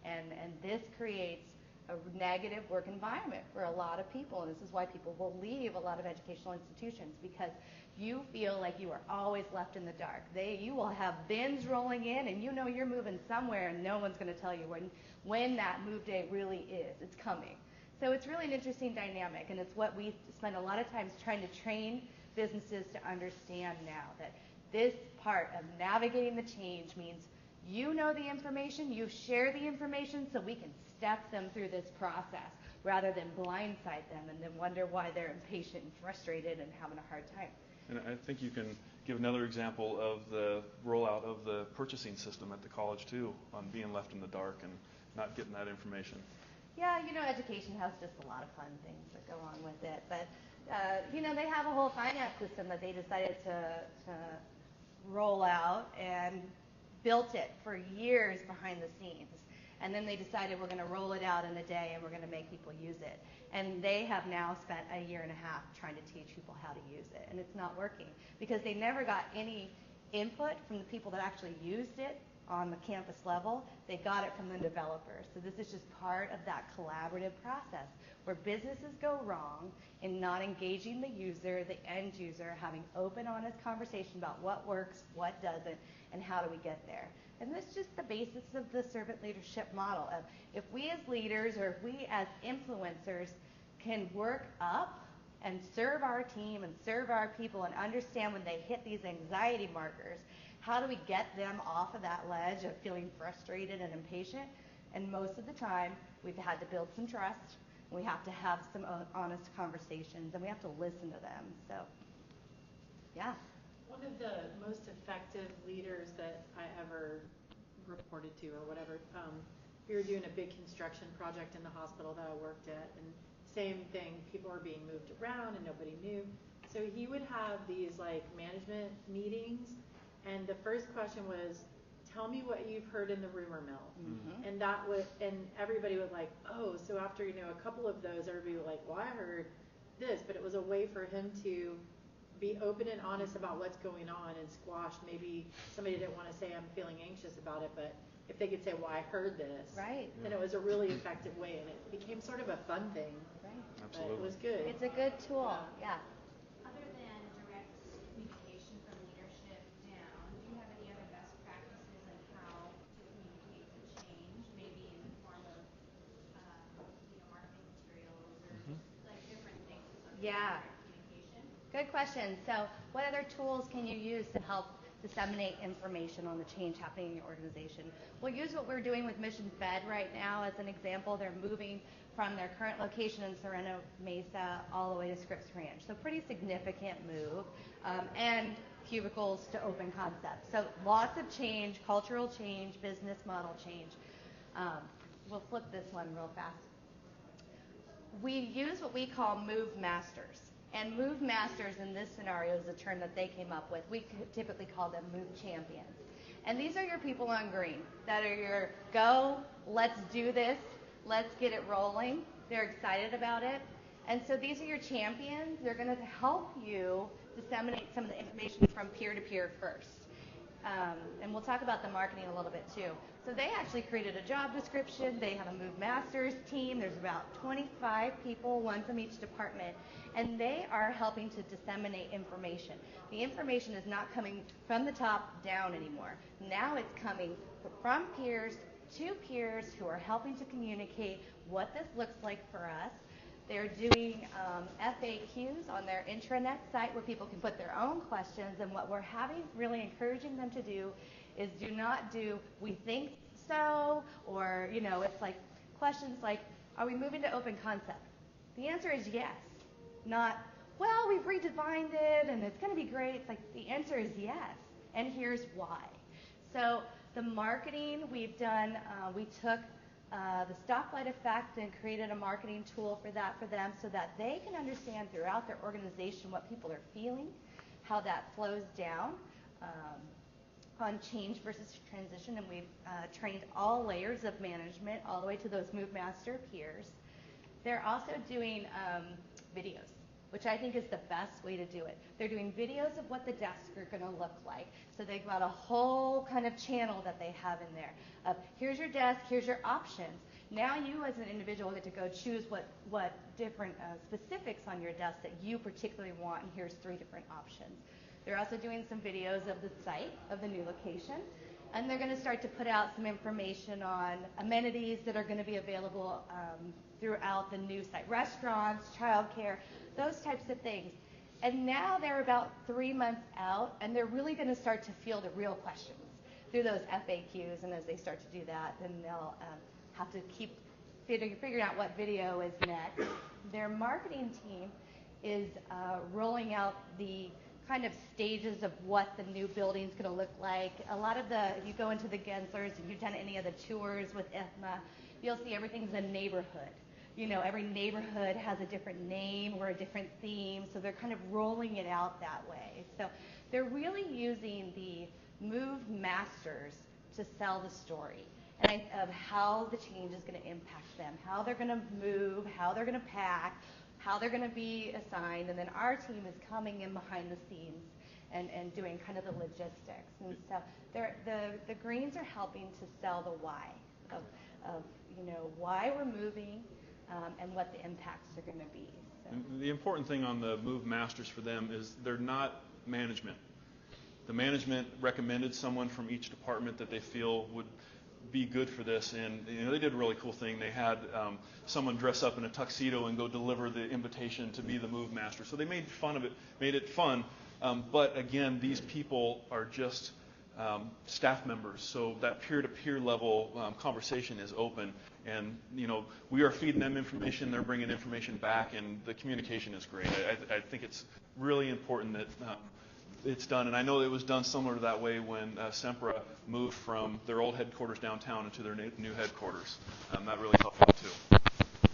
And this creates a negative work environment for a lot of people, and this is why people will leave a lot of educational institutions, because you feel like you are always left in the dark. You will have bins rolling in, and you know you're moving somewhere, and no one's going to tell you when that move day really is. It's coming. So it's really an interesting dynamic, and it's what we spend a lot of times trying to train businesses to understand now, that this part of navigating the change means you know the information, you share the information, so we can step them through this process rather than blindside them and then wonder why they're impatient and frustrated and having a hard time. And I think you can give another example of the rollout of the purchasing system at the college too, on being left in the dark and not getting that information. Yeah, education has just a lot of fun things that go on with it. But, they have a whole finance system that they decided to roll out and built it for years behind the scenes. And then they decided we're going to roll it out in a day and we're going to make people use it. And they have now spent a year and a half trying to teach people how to use it. And it's not working because they never got any input from the people that actually used it on the campus level. They got it from the developers. So this is just part of that collaborative process where businesses go wrong in not engaging the user, the end user, having open, honest conversation about what works, what doesn't, and how do we get there. And that's just the basis of the servant leadership model of if we as leaders or if we as influencers can work up and serve our team and serve our people and understand when they hit these anxiety markers, how do we get them off of that ledge of feeling frustrated and impatient? And most of the time, we've had to build some trust. We have to have some honest conversations, and we have to listen to them. So, yeah. One of the most effective leaders that I ever reported to or whatever, we were doing a big construction project in the hospital that I worked at, and same thing, people were being moved around and nobody knew. So he would have these management meetings, and the first question was, tell me what you've heard in the rumor mill. Mm-hmm. And everybody would oh, so after a couple of those, everybody would well, I heard this, but it was a way for him to be open and honest about what's going on and squash maybe somebody didn't want to say I'm feeling anxious about it, but if they could say, well, I heard this, right, then it was a really effective way, and it became sort of a fun thing. Right. Absolutely. But it was good. It's a good tool. Yeah. Other than direct communication from leadership down, do you have any other best practices on how to communicate the change, maybe in the form of marketing materials or just different things on Yeah. direct communication? Good question. So what other tools can you use to help disseminate information on the change happening in your organization? We'll use what we're doing with Mission Fed right now as an example. They're moving from their current location in Sereno Mesa all the way to Scripps Ranch. So pretty significant move. And cubicles to open concept. So lots of change, cultural change, business model change. We'll flip this one real fast. We use what we call move masters. And move masters in this scenario is a term that they came up with. We typically call them move champions. And these are your people on green that are your go, let's do this, let's get it rolling. They're excited about it. And so these are your champions. They're going to help you disseminate some of the information from peer to peer first. And we'll talk about the marketing a little bit too. So they actually created a job description. They have a Move Masters team. There's about 25 people, one from each department. And they are helping to disseminate information. The information is not coming from the top down anymore. Now it's coming from peers to peers who are helping to communicate what this looks like for us. They're doing FAQs on their intranet site where people can put their own questions, and what we're really encouraging them to do is do not do, we think so, or, it's questions like, are we moving to open concept? The answer is yes, not, well, we've redefined it and it's going to be great. It's the answer is yes, and here's why. So the marketing we've done, we took the stoplight effect and created a marketing tool for them so that they can understand throughout their organization what people are feeling, how that flows down on change versus transition. And we've trained all layers of management all the way to those Move Master peers. They're also doing videos, which I think is the best way to do it. They're doing videos of what the desks are going to look like. So they've got a whole kind of channel that they have in there of here's your desk, here's your options. Now you as an individual get to go choose what different specifics on your desk that you particularly want, and here's 3 different options. They're also doing some videos of the site, of the new location, and they're going to start to put out some information on amenities that are going to be available throughout the new site, restaurants, childcare, those types of things. And now they're about 3 months out, and they're really going to start to field the real questions through those FAQs, and as they start to do that, then they'll have to keep figuring out what video is next. Their marketing team is rolling out the kind of stages of what the new building's going to look like. A lot of if you go into the Genslers, if you've done any of the tours with IFMA, you'll see everything's a neighborhood. You know, every neighborhood has a different name or a different theme, so they're kind of rolling it out that way. So they're really using the move masters to sell the story and of how the change is going to impact them, how they're going to move, how they're going to pack, how they're going to be assigned, and then our team is coming in behind the scenes and doing kind of the logistics. And so the greens are helping to sell the why of why we're moving and what the impacts are going to be. So. And the important thing on the move masters for them is they're not management. The management recommended someone from each department that they feel would be good for this, and they did a really cool thing. They had someone dress up in a tuxedo and go deliver the invitation to be the move master. So they made it fun. But again, these people are just staff members, so that peer-to-peer level conversation is open, and we are feeding them information. They're bringing information back, and the communication is great. I think it's really important that it's done, and I know it was done similar to that way when Sempra moved from their old headquarters downtown into their new headquarters. That really helped out too.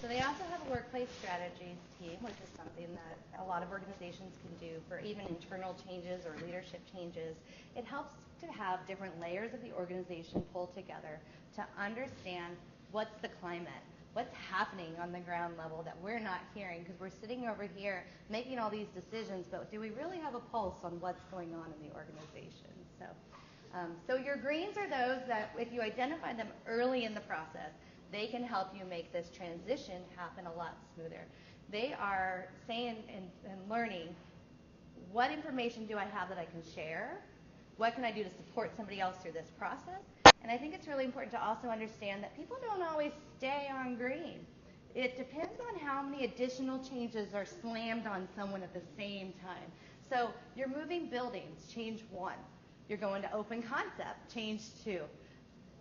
So they also have a workplace strategies team, which is something that a lot of organizations can do for even internal changes or leadership changes. It helps to have different layers of the organization pulled together to understand what's the climate, what's happening on the ground level that we're not hearing, because we're sitting over here making all these decisions, but do we really have a pulse on what's going on in the organization? So your greens are those that if you identify them early in the process, they can help you make this transition happen a lot smoother. They are saying and learning, what information do I have that I can share? What can I do to support somebody else through this process? And I think it's really important to also understand that people don't always stay on green. It depends on how many additional changes are slammed on someone at the same time. So you're moving buildings, change 1. You're going to open concept, change 2.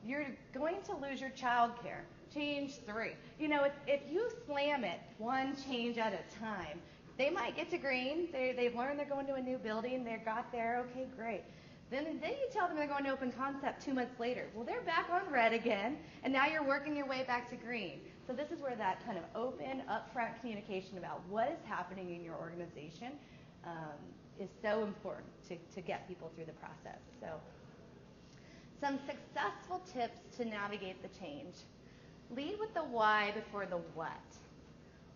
You're going to lose your child care, change 3. If you slam it one change at a time, they might get to green. They've learned they're going to a new building. They got there, okay, great. Then you tell them they're going to open concept 2 months later. Well, they're back on red again, and now you're working your way back to green. So this is where that kind of open, upfront communication about what is happening in your organization is so important to get people through the process. So some successful tips to navigate the change. Lead with the why before the what.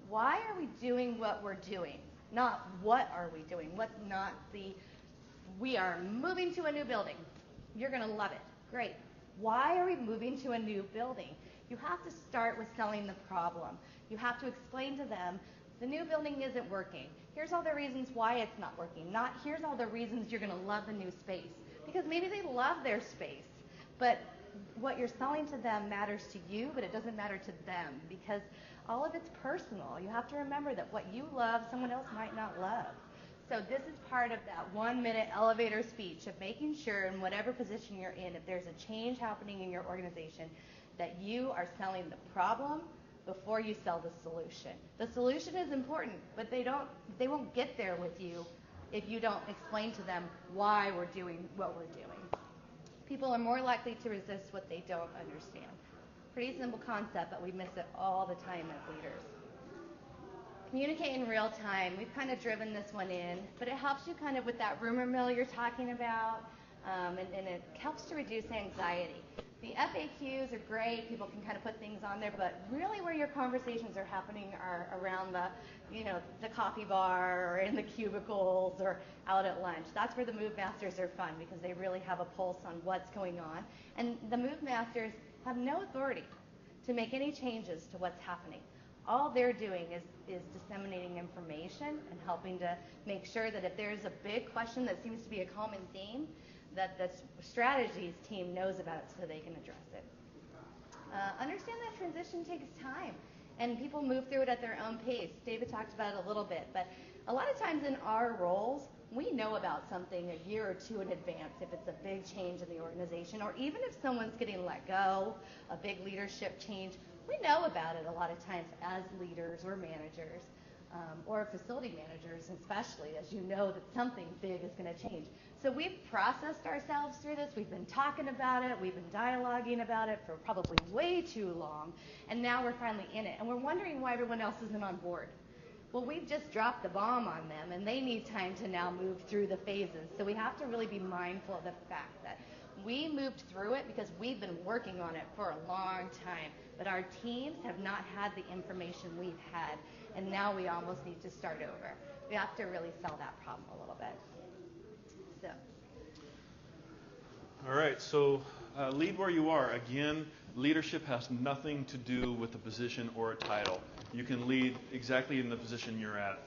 Why are we doing what we're doing? Not what are we doing? What's not we are moving to a new building. You're going to love it. Great. Why are we moving to a new building? You have to start with selling the problem. You have to explain to them the new building isn't working. Here's all the reasons why it's not working. Not here's all the reasons you're going to love the new space. Because maybe they love their space, but what you're selling to them matters to you, but it doesn't matter to them because all of it's personal. You have to remember that what you love, someone else might not love. So this is part of that 1-minute elevator speech of making sure in whatever position you're in, if there's a change happening in your organization, that you are selling the problem before you sell the solution. The solution is important, but they won't get there with you if you don't explain to them why we're doing what we're doing. People are more likely to resist what they don't understand. Pretty simple concept, but we miss it all the time as leaders. Communicate in real time. We've kind of driven this one in, but it helps you kind of with that rumor mill you're talking about, and it helps to reduce anxiety. The FAQs are great. People can kind of put things on there, but really where your conversations are happening are around the coffee bar or in the cubicles or out at lunch. That's where the Move Masters are fun because they really have a pulse on what's going on. And the Move Masters have no authority to make any changes to what's happening. All they're doing is disseminating information and helping to make sure that if there's a big question that seems to be a common theme, that the strategies team knows about it so they can address it. Understand that transition takes time, and people move through it at their own pace. David talked about it a little bit, but a lot of times in our roles, we know about something a year or two in advance if it's a big change in the organization, or even if someone's getting let go, a big leadership change, we know about it a lot of times as leaders or managers, or facility managers especially, as you know that something big is going to change. So we've processed ourselves through this. We've been talking about it. We've been dialoguing about it for probably way too long, and now we're finally in it. And we're wondering why everyone else isn't on board. Well, we've just dropped the bomb on them, and they need time to now move through the phases. So we have to really be mindful of the fact that we moved through it because we've been working on it for a long time, but our teams have not had the information we've had, and now we almost need to start over. We have to really sell that problem a little bit. So. All right, so lead where you are. Again, leadership has nothing to do with a position or a title. You can lead exactly in the position you're at.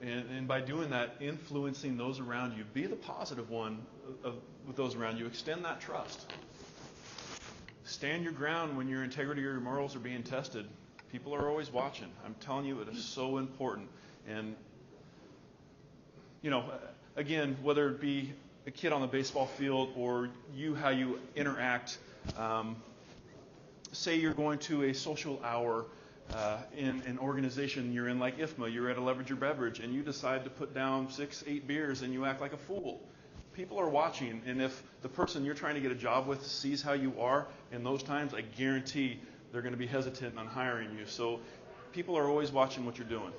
And by doing that, influencing those around you, be the positive one with those around you. Extend that trust. Stand your ground when your integrity or your morals are being tested. People are always watching. I'm telling you, it is so important. And, again, whether it be a kid on the baseball field or how you interact, say you're going to a social hour in an organization you're in, like IFMA, you're at a Leverage Your Beverage, and you decide to put down 6-8 beers and you act like a fool. People are watching, and if the person you're trying to get a job with sees how you are in those times, I guarantee they're going to be hesitant on hiring you. So people are always watching what you're doing.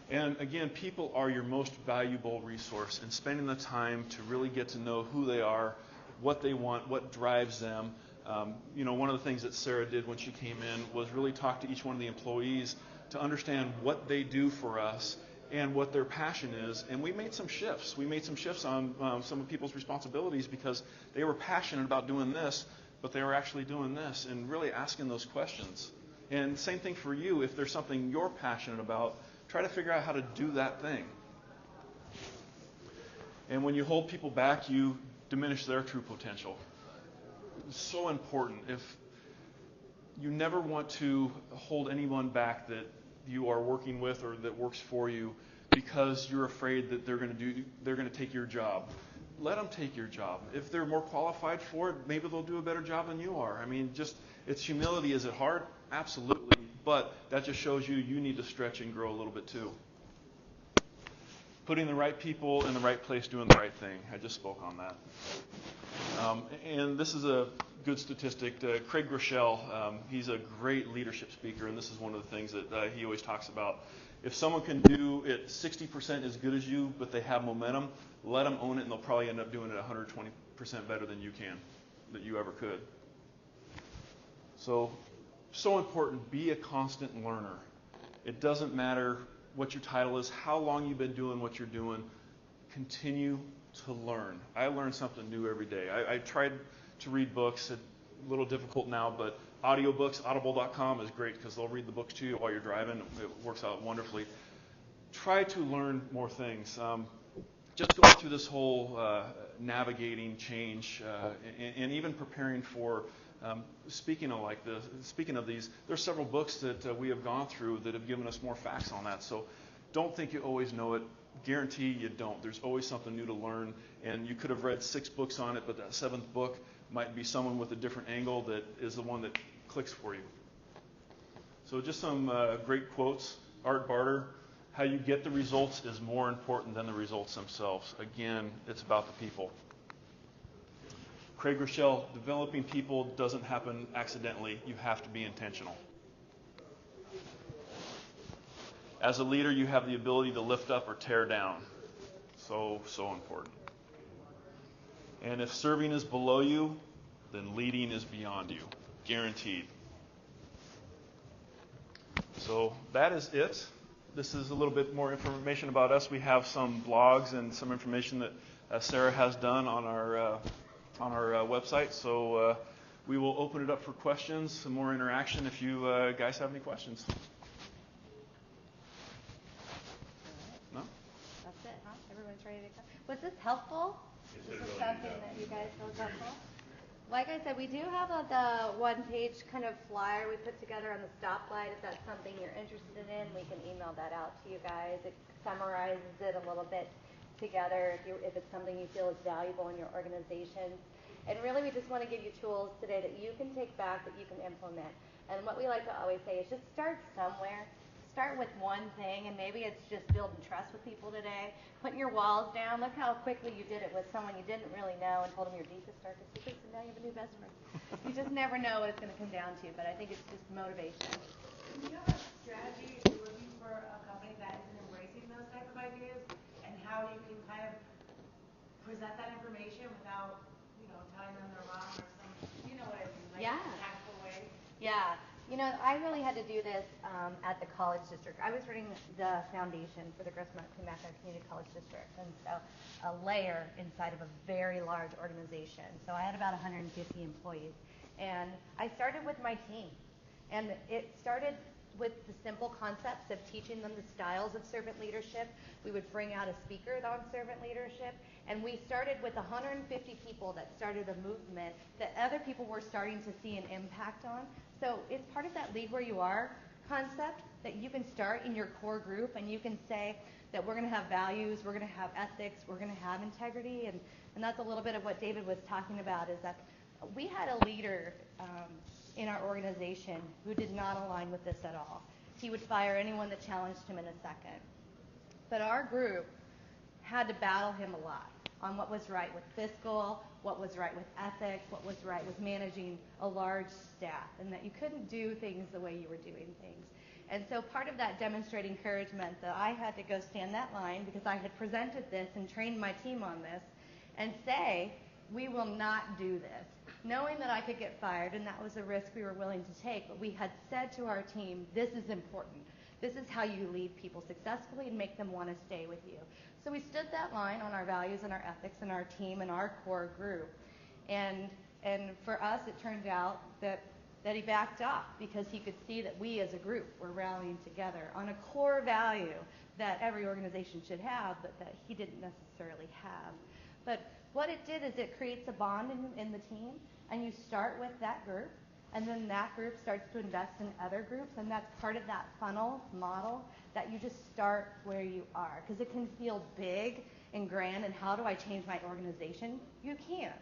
And again, people are your most valuable resource, and spending the time to really get to know who they are, what they want, what drives them. One of the things that Sarah did when she came in was really talk to each one of the employees to understand what they do for us and what their passion is. And we made some shifts. We made some shifts on some of people's responsibilities because they were passionate about doing this, but they were actually doing this, and really asking those questions. And same thing for you. If there's something you're passionate about, try to figure out how to do that thing. And when you hold people back, you diminish their true potential. It's so important. If you never want to hold anyone back that you are working with or that works for you because you're afraid that they're going to take your job. Let them take your job. If they're more qualified for it, maybe they'll do a better job than you are. I mean, it's humility. Is it hard? Absolutely. But that just shows you need to stretch and grow a little bit too. Putting the right people in the right place, doing the right thing. I just spoke on that. And this is a good statistic. Craig Groeschel, he's a great leadership speaker, and this is one of the things that he always talks about. If someone can do it 60% as good as you, but they have momentum, let them own it, and they'll probably end up doing it 120% better than you can, that you ever could. So important. Be a constant learner. It doesn't matter what your title is, how long you've been doing what you're doing. Continue to learn. I learn something new every day. I tried to read books. It's a little difficult now, but audiobooks, audible.com is great because they'll read the books to you while you're driving. It works out wonderfully. Try to learn more things. Just going through this whole navigating change and even preparing for speaking of these, there's several books that we have gone through that have given us more facts on that. So don't think you always know it. Guarantee you don't. There's always something new to learn, and you could have read 6 books on it, but that 7th book might be someone with a different angle that is the one that clicks for you. So just some great quotes. Art Barter, how you get the results is more important than the results themselves. Again, it's about the people. Craig Groeschel, developing people doesn't happen accidentally. You have to be intentional. As a leader, you have the ability to lift up or tear down. So important. And if serving is below you, then leading is beyond you. Guaranteed. So that is it. This is a little bit more information about us. We have some blogs and some information that Sarah has done on our website. So we will open it up for questions, some more interaction if you guys have any questions. No? That's it, huh? Everyone's ready to go. Was this helpful? Is this something that you guys feel helpful? Like I said, we do have the one-page kind of flyer we put together on the stoplight. If that's something you're interested in, we can email that out to you guys. It summarizes it a little bit together if it's something you feel is valuable in your organization. And really, we just want to give you tools today that you can take back, that you can implement. And what we like to always say is just start somewhere. Start with one thing, and maybe it's just building trust with people today. Putting your walls down. Look how quickly you did it with someone you didn't really know and told them your deepest, darkest secrets, and now you have a new best friend. You just never know what it's going to come down to, but I think it's just motivation. Do you have a strategy if you're looking for a company that isn't embracing those type of ideas, and how you can kind of present that information without, telling them they're wrong or something? You know what I mean? Like, Yeah. a tactful way. Yeah. I really had to do this at the college district. I was running the foundation for the Grossmont-Clearmouth Community College District, and so a layer inside of a very large organization. So I had about 150 employees, and I started with my team, and it started with the simple concepts of teaching them the styles of servant leadership. We would bring out a speaker on servant leadership, and we started with 150 people that started a movement that other people were starting to see an impact on. So it's part of that lead where you are concept that you can start in your core group, and you can say that we're going to have values, we're going to have ethics, we're going to have integrity, and that's a little bit of what David was talking about, is that we had a leader in our organization who did not align with this at all. He would fire anyone that challenged him in a second. But our group had to battle him a lot on what was right with fiscal, what was right with ethics, what was right with managing a large staff, and that you couldn't do things the way you were doing things. And so part of that demonstrating courage meant that I had to go stand that line, because I had presented this and trained my team on this, and say, we will not do this, knowing that I could get fired, and that was a risk we were willing to take. But we had said to our team, this is important. This is how you lead people successfully and make them want to stay with you. So we stood that line on our values and our ethics and our team and our core group. And for us, it turned out that he backed off, because he could see that we as a group were rallying together on a core value that every organization should have, but that he didn't necessarily have. But what it did is it creates a bond in the team, and you start with that group, and then that group starts to invest in other groups, and that's part of that funnel model, that you just start where you are, because it can feel big and grand, and how do I change my organization? You can't.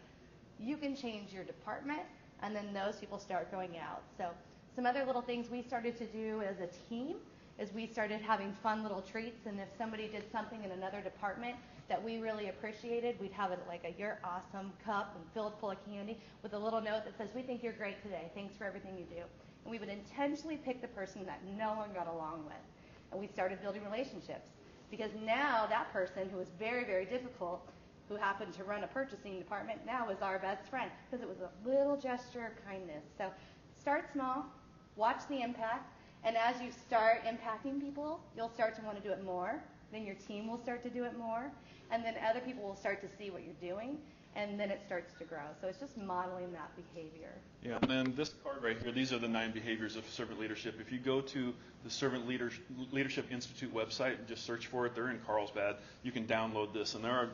You can change your department, and then those people start going out. So some other little things we started to do as a team is we started having fun little treats, and if somebody did something in another department that we really appreciated, we'd have it like a "You're Awesome" cup and filled full of candy with a little note that says, "We think you're great today. Thanks for everything you do." And we would intentionally pick the person that no one got along with. And we started building relationships, because now that person who was very, very difficult, who happened to run a purchasing department, now is our best friend, because it was a little gesture of kindness. So start small, watch the impact, and as you start impacting people, you'll start to want to do it more. Then your team will start to do it more, and then other people will start to see what you're doing, and then it starts to grow. So it's just modeling that behavior. Yeah, and then this card right here, these are the 9 behaviors of servant leadership. If you go to the Servant Leadership Institute website and just search for it, they're in Carlsbad. You can download this, and there are,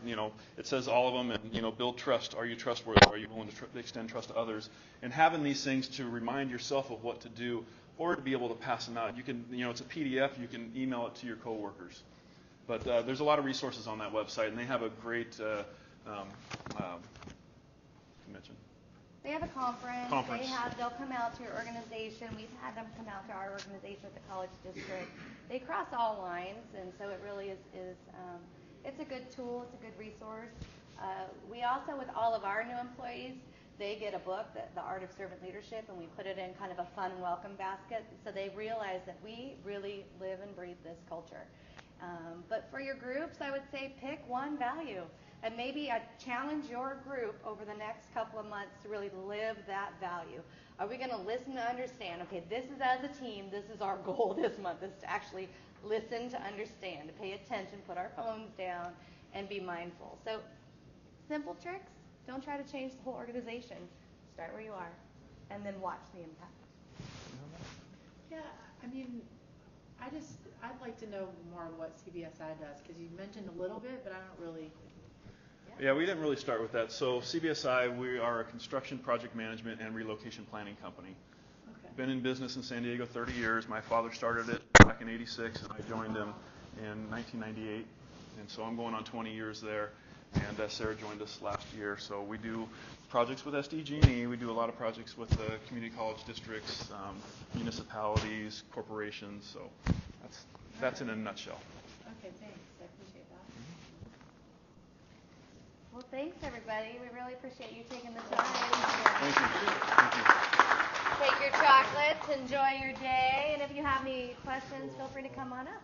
it says all of them, and, build trust. Are you trustworthy? Are you willing to extend trust to others? And having these things to remind yourself of what to do, or to be able to pass them out. You can, it's a PDF. You can email it to your coworkers. But there's a lot of resources on that website, and they have a great convention. They have a conference. They'll come out to your organization. We've had them come out to our organization at the college district. They cross all lines, and so it really is it's a good tool. It's a good resource. We also, with all of our new employees, they get a book, The Art of Servant Leadership, and we put it in kind of a fun welcome basket, so they realize that we really live and breathe this culture. But for your groups, I would say pick one value, and maybe challenge your group over the next couple of months to really live that value. Are we going to listen to understand, okay, this is as a team, this is our goal this month, is to actually listen to understand, to pay attention, put our phones down, and be mindful. So simple tricks. Don't try to change the whole organization. Start where you are. and then watch the impact. Yeah, I mean, I'd like to know more what CBSI does, because you mentioned a little bit, but I don't really. Yeah, we didn't really start with that. So CBSI, we are a construction project management and relocation planning company. Okay. Been in business in San Diego 30 years. My father started it back in '86, and I joined him in 1998. And so I'm going on 20 years there. And Sarah joined us last year. So we do projects with SDG&E. We do a lot of projects with the community college districts, municipalities, corporations. So that's in a nutshell. Okay, thanks. I appreciate that. Well, thanks, everybody. We really appreciate you taking the time. Thank you. Thank you. Take your chocolates, enjoy your day, and if you have any questions, feel free to come on up.